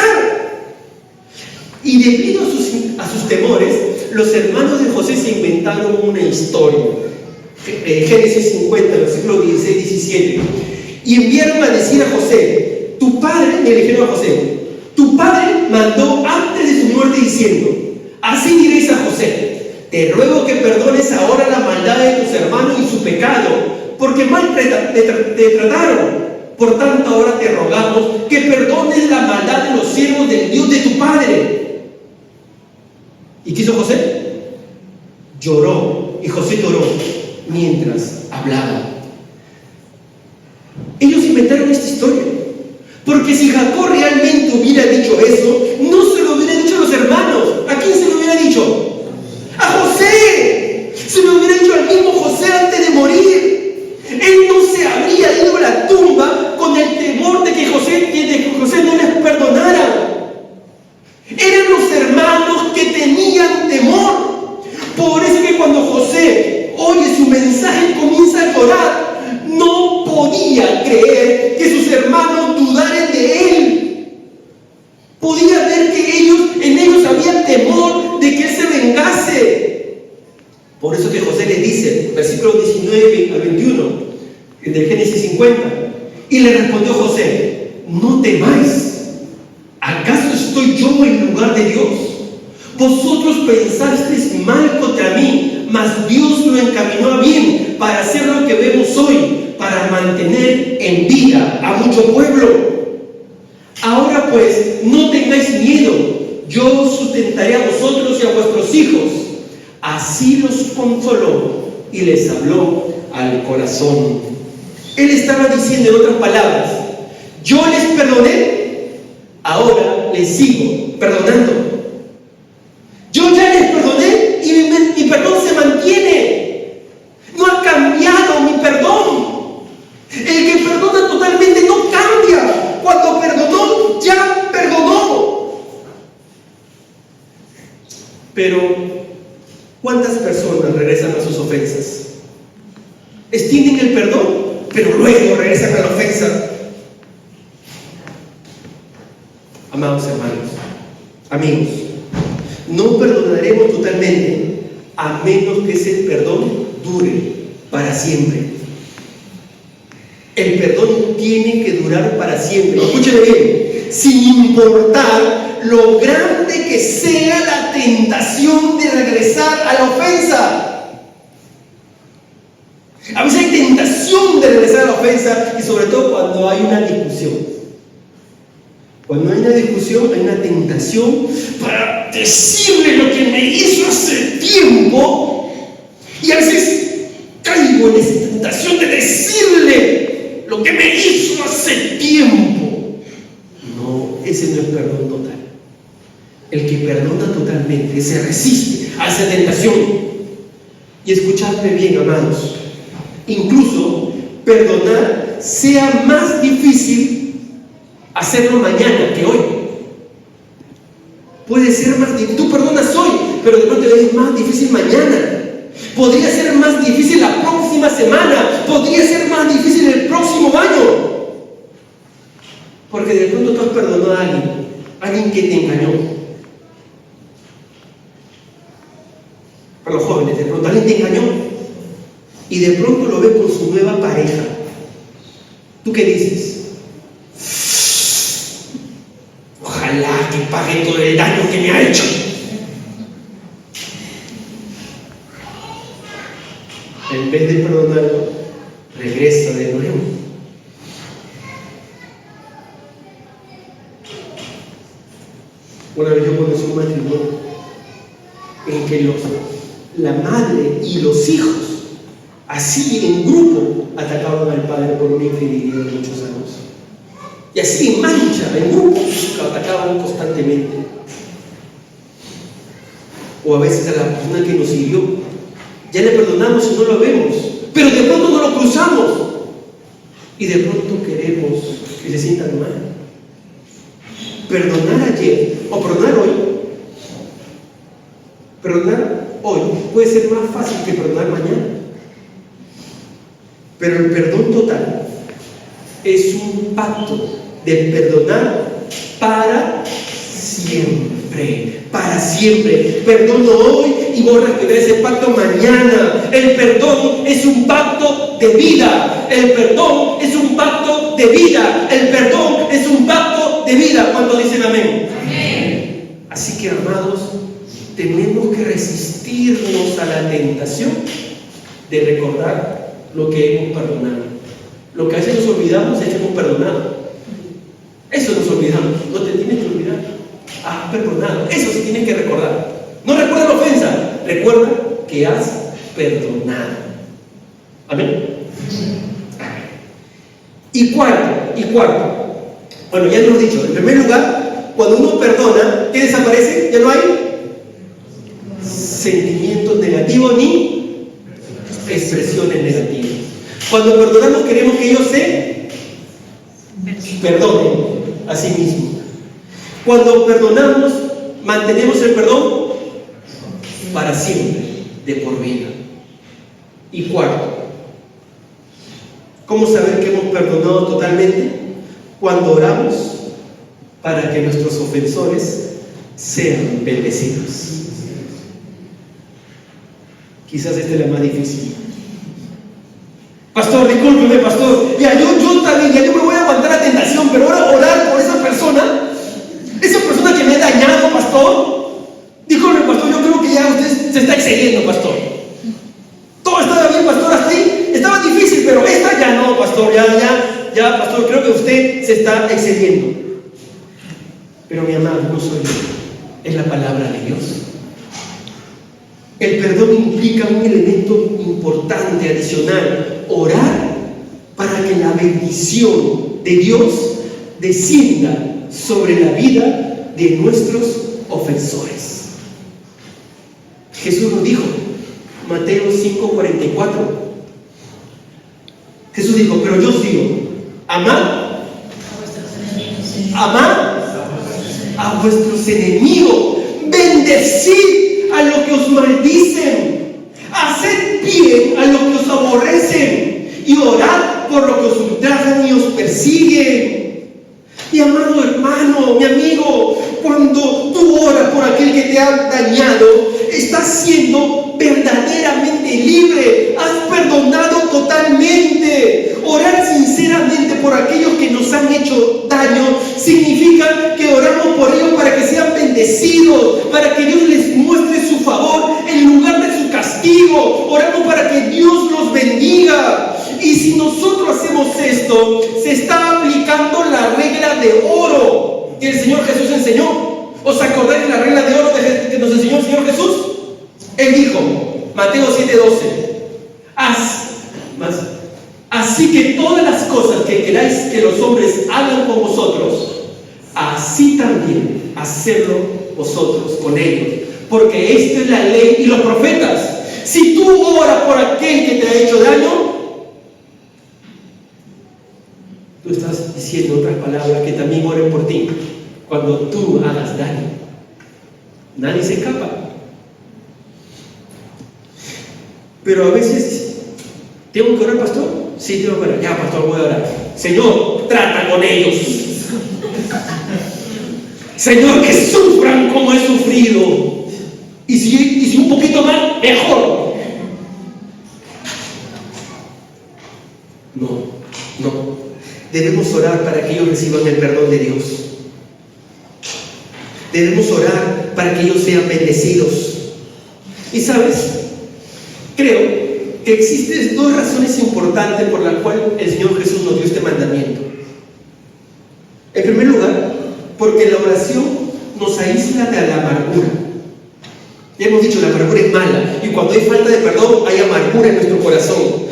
Y debido a sus temores, los hermanos de José se inventaron una historia. Génesis 50, versículo 16-17. Y enviaron a decir a José: tu padre, le dijeron a José, tu padre mandó antes de su muerte diciendo: así diréis a José, te ruego que perdones ahora la maldad de tus hermanos y su pecado, porque mal te trataron. Por tanto, ahora te rogamos que perdones la maldad de los siervos del Dios de tu padre. ¿Y qué hizo José? Lloró, y José lloró mientras hablaba. Ellos inventaron esta historia, porque si Jacob realmente hubiera dicho eso, no se lo hubiera dicho a los hermanos. ¿A quién se lo hubiera dicho? ¡A José! Se lo hubiera dicho al mismo José antes de morir. Él no se habría ido a la tumba con el temor de que José no les perdonara. Eran los hermanos que tenían temor. Por eso que cuando José oye su mensaje comienza a llorar. No podía creer que sus hermanos dudaran de él. Podía ver que en ellos había temor de que él se vengase. Por eso que José les dice, versículos 19 al 21, del Génesis 50, y le respondió José: no temáis, ¿acaso estoy yo en lugar de Dios? Vosotros pensasteis mal contra mí, mas Dios lo encaminó a bien para hacer lo que vemos hoy, para mantener en vida a mucho pueblo. Ahora pues, no tengáis miedo, yo sustentaré a vosotros y a vuestros hijos. Así los consoló y les habló al corazón. Él estaba diciendo, en otras palabras, yo les perdoné, ahora les sigo perdonando. Yo ya les perdoné y mi perdón se mantiene. No ha cambiado mi perdón. El que perdona totalmente no cambia. Cuando perdonó, ya perdonó. Pero, ¿cuántas personas regresan a sus ofensas? Extienden el perdón, pero luego regresan a la ofensa. Amados hermanos, amigos, no perdonaremos totalmente a menos que ese perdón dure para siempre. El perdón tiene que durar para siempre. Escúcheme bien, sin importar lo grande que sea la tentación de regresar a la ofensa. A veces hay tentación de regresar a la ofensa, y sobre todo cuando hay una discusión. Cuando hay una discusión, hay una tentación para decirle lo que me hizo hace tiempo, y a veces caigo en esa tentación de decirle lo que me hizo hace tiempo. No, ese no es perdón total. El que perdona totalmente, se resiste a esa tentación. Y escuchadme bien, amados, incluso perdonar sea más difícil hacerlo mañana que hoy. Puede ser más difícil. Tú perdonas hoy, pero de pronto es más difícil mañana. Podría ser más difícil la próxima semana. Podría ser más difícil el próximo año. Porque de pronto tú has perdonado a alguien que te engañó. Para los jóvenes, de pronto alguien te engañó y de pronto lo ves con su nueva pareja. ¿Tú qué dices? Ojalá que pague todo el daño que me ha hecho. En vez de perdonarlo, regresa de nuevo. Una vez yo conocí un matrimonio en que la madre y los hijos, así en grupo, atacaban al padre por una infidelidad de muchos años. Y así en mancha, en grupos, lo atacaban constantemente. O a veces a la persona que nos hirió, ya le perdonamos y no lo vemos, pero de pronto no lo cruzamos. Y de pronto queremos que se sientan mal. Perdonar ayer o perdonar hoy. Perdonar hoy puede ser más fácil que perdonar mañana. Pero el perdón total es un pacto de perdonar para siempre. Para siempre. Perdono hoy y voy a recuperar ese pacto mañana. El perdón es un pacto de vida. El perdón es un pacto de vida. El perdón es un pacto de vida. ¿Cuántos dicen amén? Amén. Así que, amados, tenemos que resistirnos a la tentación de recordar lo que hemos perdonado. Lo que a veces nos olvidamos es que hemos perdonado. Eso nos olvidamos. No te tienes que olvidar. Has perdonado. Eso sí tienes que recordar. No recuerda la ofensa. Recuerda que has perdonado. Amén. Y cuarto. Bueno, ya lo he dicho. En primer lugar, cuando uno perdona, ¿qué desaparece? Ya no hay sentimientos negativos ni expresiones negativas. Cuando perdonamos, queremos que ellos se perdonen a sí mismos. Cuando perdonamos, mantenemos el perdón para siempre, de por vida. Y cuarto, ¿cómo saber que hemos perdonado totalmente? Cuando oramos para que nuestros ofensores sean bendecidos. Quizás esta es la más difícil. Pastor, discúlpeme, pastor. Ya, yo también, ya yo me voy a aguantar la tentación, pero ahora orar por esa persona que me ha dañado, pastor. Discúlpeme, pastor, yo creo que ya usted se está excediendo, pastor. Todo estaba bien, pastor, hasta ahí. Estaba difícil, pero esta ya no, pastor. Ya, pastor, creo que usted se está excediendo. Pero mi amado, no soy yo. Es la palabra de Dios. El perdón implica un elemento importante, adicional: orar para para que la bendición de Dios descienda sobre la vida de nuestros ofensores. Jesús nos dijo, Mateo 5:44, Jesús dijo, pero yo os digo, amad a vuestros enemigos, bendecid a los que os maldicen, haced bien a los que os aborrecen y orad por los que os ultrajan y os persiguen. Mi amado hermano, mi amigo, cuando tú oras por aquel que te ha dañado, estás siendo verdaderamente libre, has perdonado totalmente. Orar sinceramente por aquellos que nos han hecho daño significa que oramos por ellos para que sean bendecidos, para que Dios les muestre su favor en lugar de su castigo. Oramos para que Dios los bendiga. Y si nosotros hacemos esto, se está aplicando la regla de oro que el Señor Jesús enseñó. ¿Os acordáis de la regla de oro que nos enseñó el Señor Jesús? Él dijo, Mateo 7:12, así que todas las cosas que queráis que los hombres hagan con vosotros, así también hacedlo vosotros con ellos, porque esta es la ley y los profetas. Si tú oras por aquel que te ha hecho daño, tú estás diciendo otras palabras, que también oren por ti cuando tú hagas daño. Nadie se escapa. Pero a veces, ¿tengo que orar, pastor? Sí, tengo que orar. Ya, pastor, voy a orar. Señor, trata con ellos. Señor, que sufran como he sufrido. Y si un poquito más, mejor. No. Debemos orar para que ellos reciban el perdón de Dios. Debemos orar para que ellos sean bendecidos. Y sabes, creo que existen dos razones importantes por las cuales el Señor Jesús nos dio este mandamiento. En primer lugar, porque la oración nos aísla de la amargura. Ya hemos dicho, la amargura es mala, y cuando hay falta de perdón hay amargura en nuestro corazón,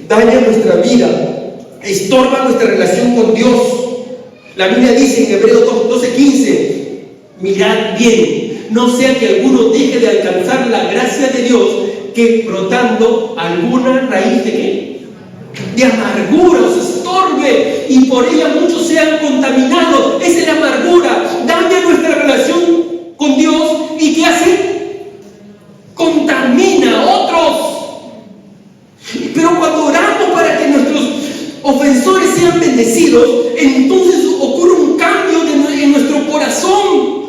daña nuestra vida, estorba nuestra relación con Dios. La Biblia dice en Hebreos 12:15, mirad bien, no sea que alguno deje de alcanzar la gracia de Dios, que brotando alguna raíz de ¿qué? De amargura os estorbe, y por ella muchos sean contaminados. Esa es la amargura, daña nuestra relación con Dios. ¿Y qué hace? Contamina a otros. Pero cuando oramos para que nuestros ofensores sean bendecidos, entonces ocurre un cambio en nuestro corazón.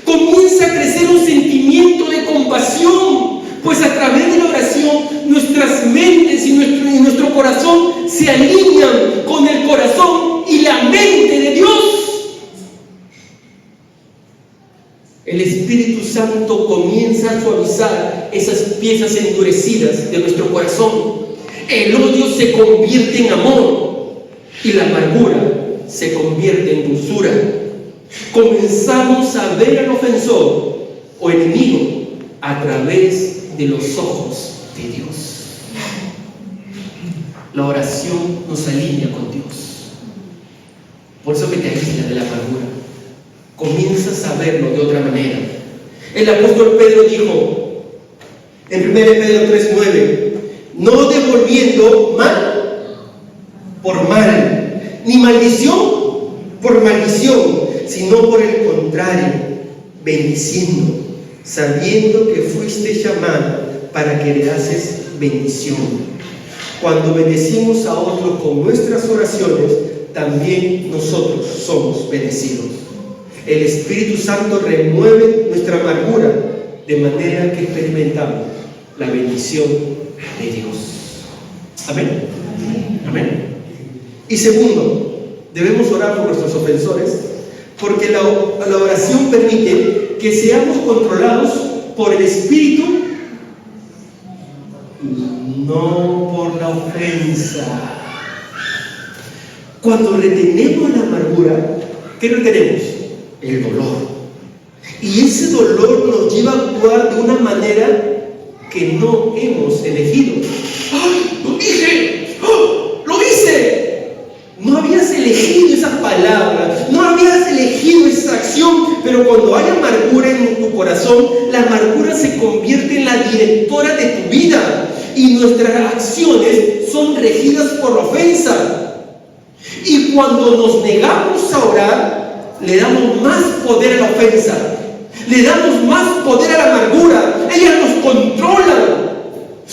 Comienza a crecer un sentimiento de compasión, pues a través de la oración nuestras mentes y nuestro corazón se alinean con el corazón y la mente de Dios. El Espíritu Santo comienza a suavizar esas piezas endurecidas de nuestro corazón. El odio se convierte en amor y la amargura se convierte en dulzura. Comenzamos a ver al ofensor o enemigo a través de los ojos de Dios. La oración nos alinea con Dios. Por eso que te aísla de la amargura. Comienzas a verlo de otra manera. El apóstol Pedro dijo en 1 Pedro 3:9, no devolviendo mal por mal, ni maldición por maldición, sino por el contrario, bendiciendo, sabiendo que fuiste llamado para que heredases bendición. Cuando bendecimos a otros con nuestras oraciones, también nosotros somos bendecidos. El Espíritu Santo remueve nuestra amargura, de manera que experimentamos la bendición de Dios. Amén. Amén. Y segundo, debemos orar por nuestros ofensores, porque la oración permite que seamos controlados por el Espíritu, no por la ofensa. Cuando retenemos la amargura, ¿qué retenemos? El dolor. Y ese dolor nos lleva a actuar de una manera que no hemos elegido. ¡Ay, lo dije! ¡Oh, lo hice! Pero cuando hay amargura en tu corazón, la amargura se convierte en la directora de tu vida y nuestras acciones son regidas por la ofensa. Y cuando nos negamos a orar, le damos más poder a la ofensa, le damos más poder a la amargura. Ellas nos controlan,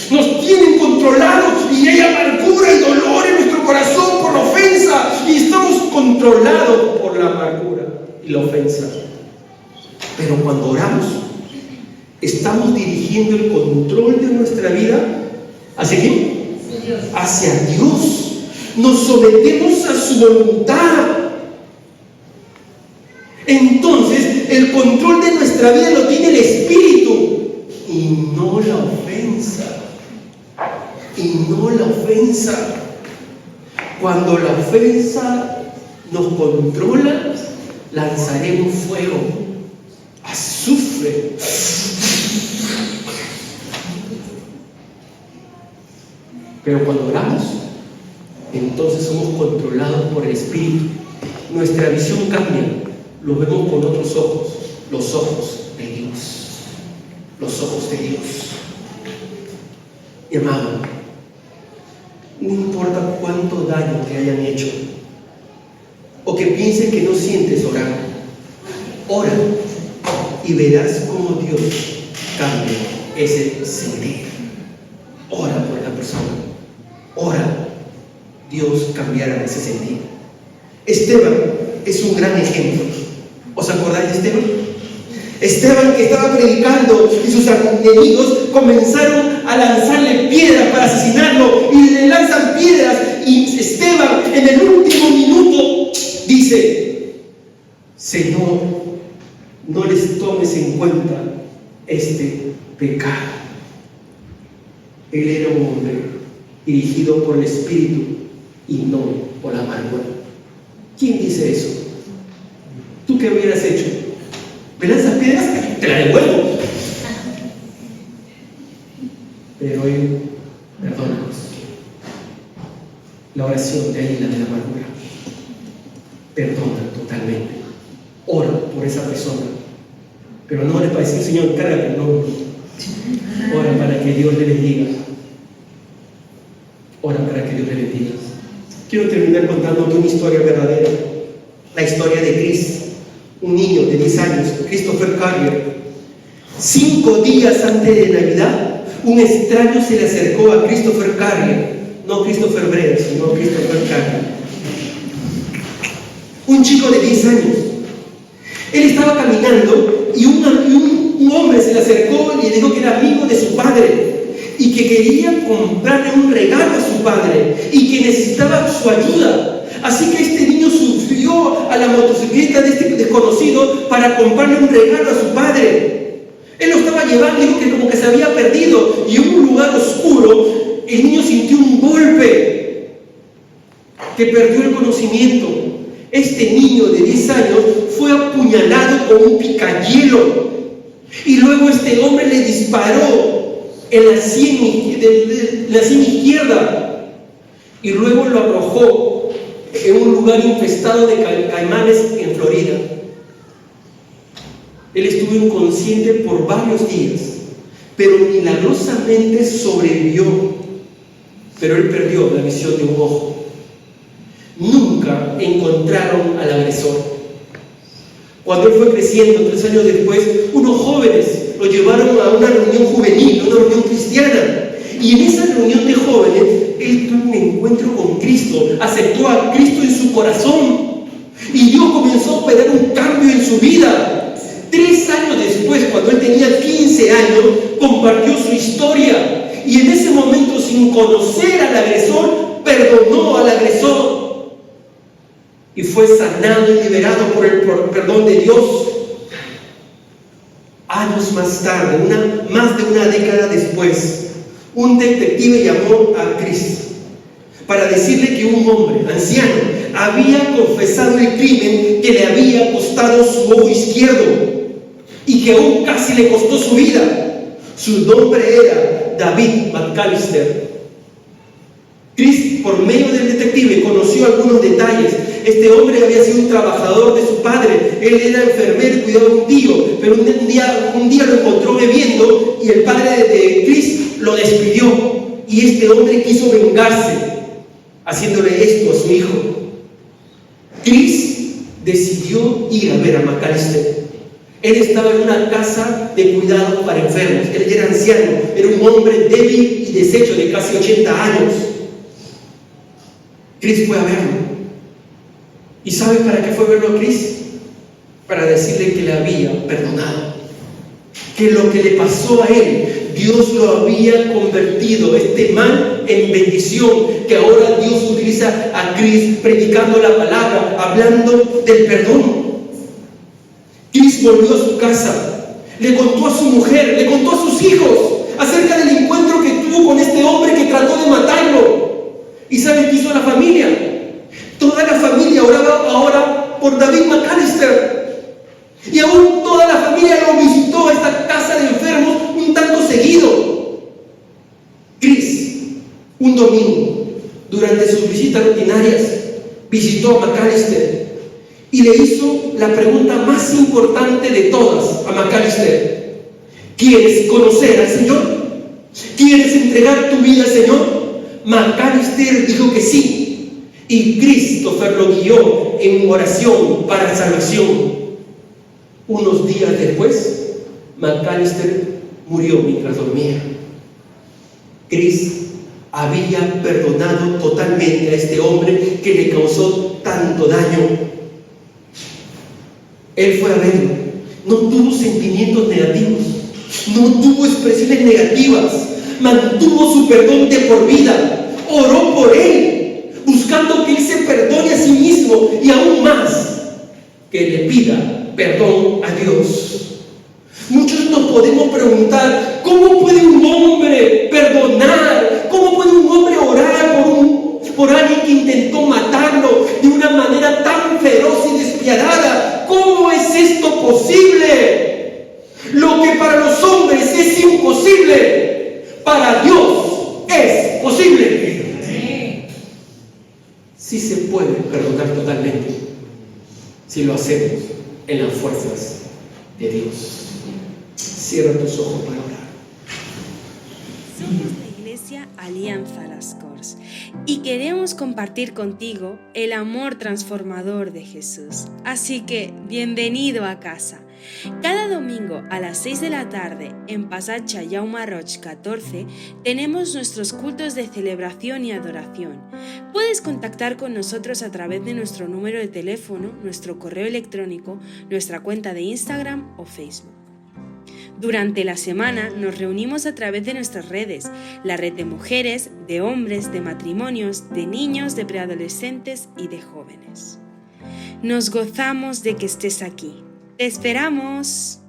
nos tienen controlados y hay amargura y dolor en nuestro corazón por la ofensa y estamos controlados por la amargura y la ofensa. Pero cuando oramos, estamos dirigiendo el control de nuestra vida ¿hacia quién? Hacia Dios. Nos sometemos a su voluntad. Entonces, el control de nuestra vida lo tiene el Espíritu y no la ofensa. Y no la ofensa. Cuando la ofensa nos controla, lanzaremos fuego, azufre. Pero cuando oramos, entonces somos controlados por el Espíritu. Nuestra visión cambia, lo vemos con otros ojos, los ojos de Dios. Los ojos de Dios. Mi amado, no importa cuánto daño te hayan hecho, o que pienses que no sientes orar, ora y verás cómo Dios cambia ese sentir. Ora por la persona, ora. Dios cambiará ese sentido. Esteban es un gran ejemplo. ¿Os acordáis de Esteban? Esteban, que estaba predicando y sus enemigos comenzaron a lanzarle piedras para asesinarlo y le lanzan piedras y Esteban en el último minuto dice: Señor, no les tomes en cuenta este pecado. Él era un hombre dirigido por el Espíritu y no por la amargura. ¿Quién dice eso? ¿Tú qué hubieras hecho? ¿Me lanzas piedras? Te la devuelvo. Pero él, perdónanos. La oración de ahí, la de la amargura, perdona totalmente. Ora por esa persona. Pero no ores para decir: Señor, cárgate, no. Ora para que Dios le bendiga. Ora para que Dios le bendiga. Quiero terminar contándote una historia verdadera. La historia de Chris, un niño de 10 años, Christopher Carrier. 5 días antes de Navidad, un extraño se le acercó a Christopher Carrier, no Christopher Brea, sino Christopher Carrier. Un chico de 10 años. Él estaba caminando y un hombre se le acercó y le dijo que era amigo de su padre y que quería comprarle un regalo a su padre y que necesitaba su ayuda. Así que este niño subió a la motocicleta de este desconocido para comprarle un regalo a su padre. Él lo estaba llevando, dijo que como que se había perdido, y en un lugar oscuro el niño sintió un golpe que perdió el conocimiento. Este niño de 10 años fue apuñalado con un picayelo y luego este hombre le disparó en la sien izquierda y luego lo arrojó en un lugar infestado de caimanes en Florida. Él estuvo inconsciente por varios días, pero milagrosamente sobrevivió. Pero él perdió la visión de un ojo. Nunca encontraron al agresor. Cuando él fue creciendo, 3 años después, unos jóvenes lo llevaron a una reunión juvenil, una reunión cristiana. Y en esa reunión de jóvenes, él tuvo un encuentro con Cristo, aceptó a Cristo en su corazón. Y Dios comenzó a operar un cambio en su vida. 3 años después, cuando él tenía 15 años, compartió su historia. Y en ese momento, sin conocer al agresor, perdonó al agresor. Y fue sanado y liberado por el perdón de Dios. Años más tarde, más de una década después, un detective llamó a Chris para decirle que un hombre anciano había confesado el crimen que le había costado su ojo izquierdo y que aún casi le costó su vida. Su nombre era David McAllister. Chris, por medio del detective, conoció algunos detalles Este hombre había sido un trabajador de su padre. Él era enfermero y cuidaba a un tío, pero un día lo encontró bebiendo y el padre de Chris lo despidió. Y este hombre quiso vengarse, haciéndole esto a su hijo. Chris decidió ir a ver a McAllister. Él estaba en una casa de cuidado para enfermos. Él era anciano, era un hombre débil y deshecho de casi 80 años. Chris fue a verlo. ¿Y sabe para qué fue a verlo a Chris? Para decirle que le había perdonado. Que lo que le pasó a él, Dios lo había convertido, este mal, en bendición. Que ahora Dios utiliza a Chris predicando la palabra, hablando del perdón. Chris volvió a su casa, le contó a su mujer, le contó a sus hijos acerca del encuentro que tuvo con este hombre que trató de matarlo. ¿Y saben qué hizo la familia? Toda la familia oraba ahora por David McAllister. Y aún toda la familia lo visitó a esta casa de enfermos un tanto seguido. Chris, un domingo, durante sus visitas rutinarias, visitó a McAllister y le hizo la pregunta más importante de todas a McAllister: ¿quieres conocer al Señor? ¿Quieres entregar tu vida al Señor? McAllister dijo que sí, y Christopher lo guió en oración para salvación. Unos días después, McAllister murió mientras dormía. Chris había perdonado totalmente a este hombre que le causó tanto daño. Él fue a verlo, no tuvo sentimientos negativos, no tuvo expresiones negativas, mantuvo su perdón de por vida, oró por él, buscando que él se perdone a sí mismo y aún más, que le pida perdón a Dios. Muchos nos podemos preguntar: ¿cómo puede un hombre perdonar? ¿Cómo puede un hombre orar por alguien que intentó matarlo de una manera tan feroz y despiadada? ¿Cómo es esto posible? Lo que para los hombres es imposible, para Dios es posible. Sí se puede perdonar totalmente si lo hacemos en las fuerzas de Dios. Cierra tus ojos para orar. Somos la Iglesia Alianza Las Corts y queremos compartir contigo el amor transformador de Jesús. Así que, bienvenido a casa. Cada domingo a las 6 de la tarde en Passatge Jaume Roig 14 tenemos nuestros cultos de celebración y adoración. Puedes contactar con nosotros a través de nuestro número de teléfono, nuestro correo electrónico, nuestra cuenta de Instagram o Facebook. Durante la semana nos reunimos a través de nuestras redes, la red de mujeres, de hombres, de matrimonios, de niños, de preadolescentes y de jóvenes. Nos gozamos de que estés aquí. ¡Te esperamos!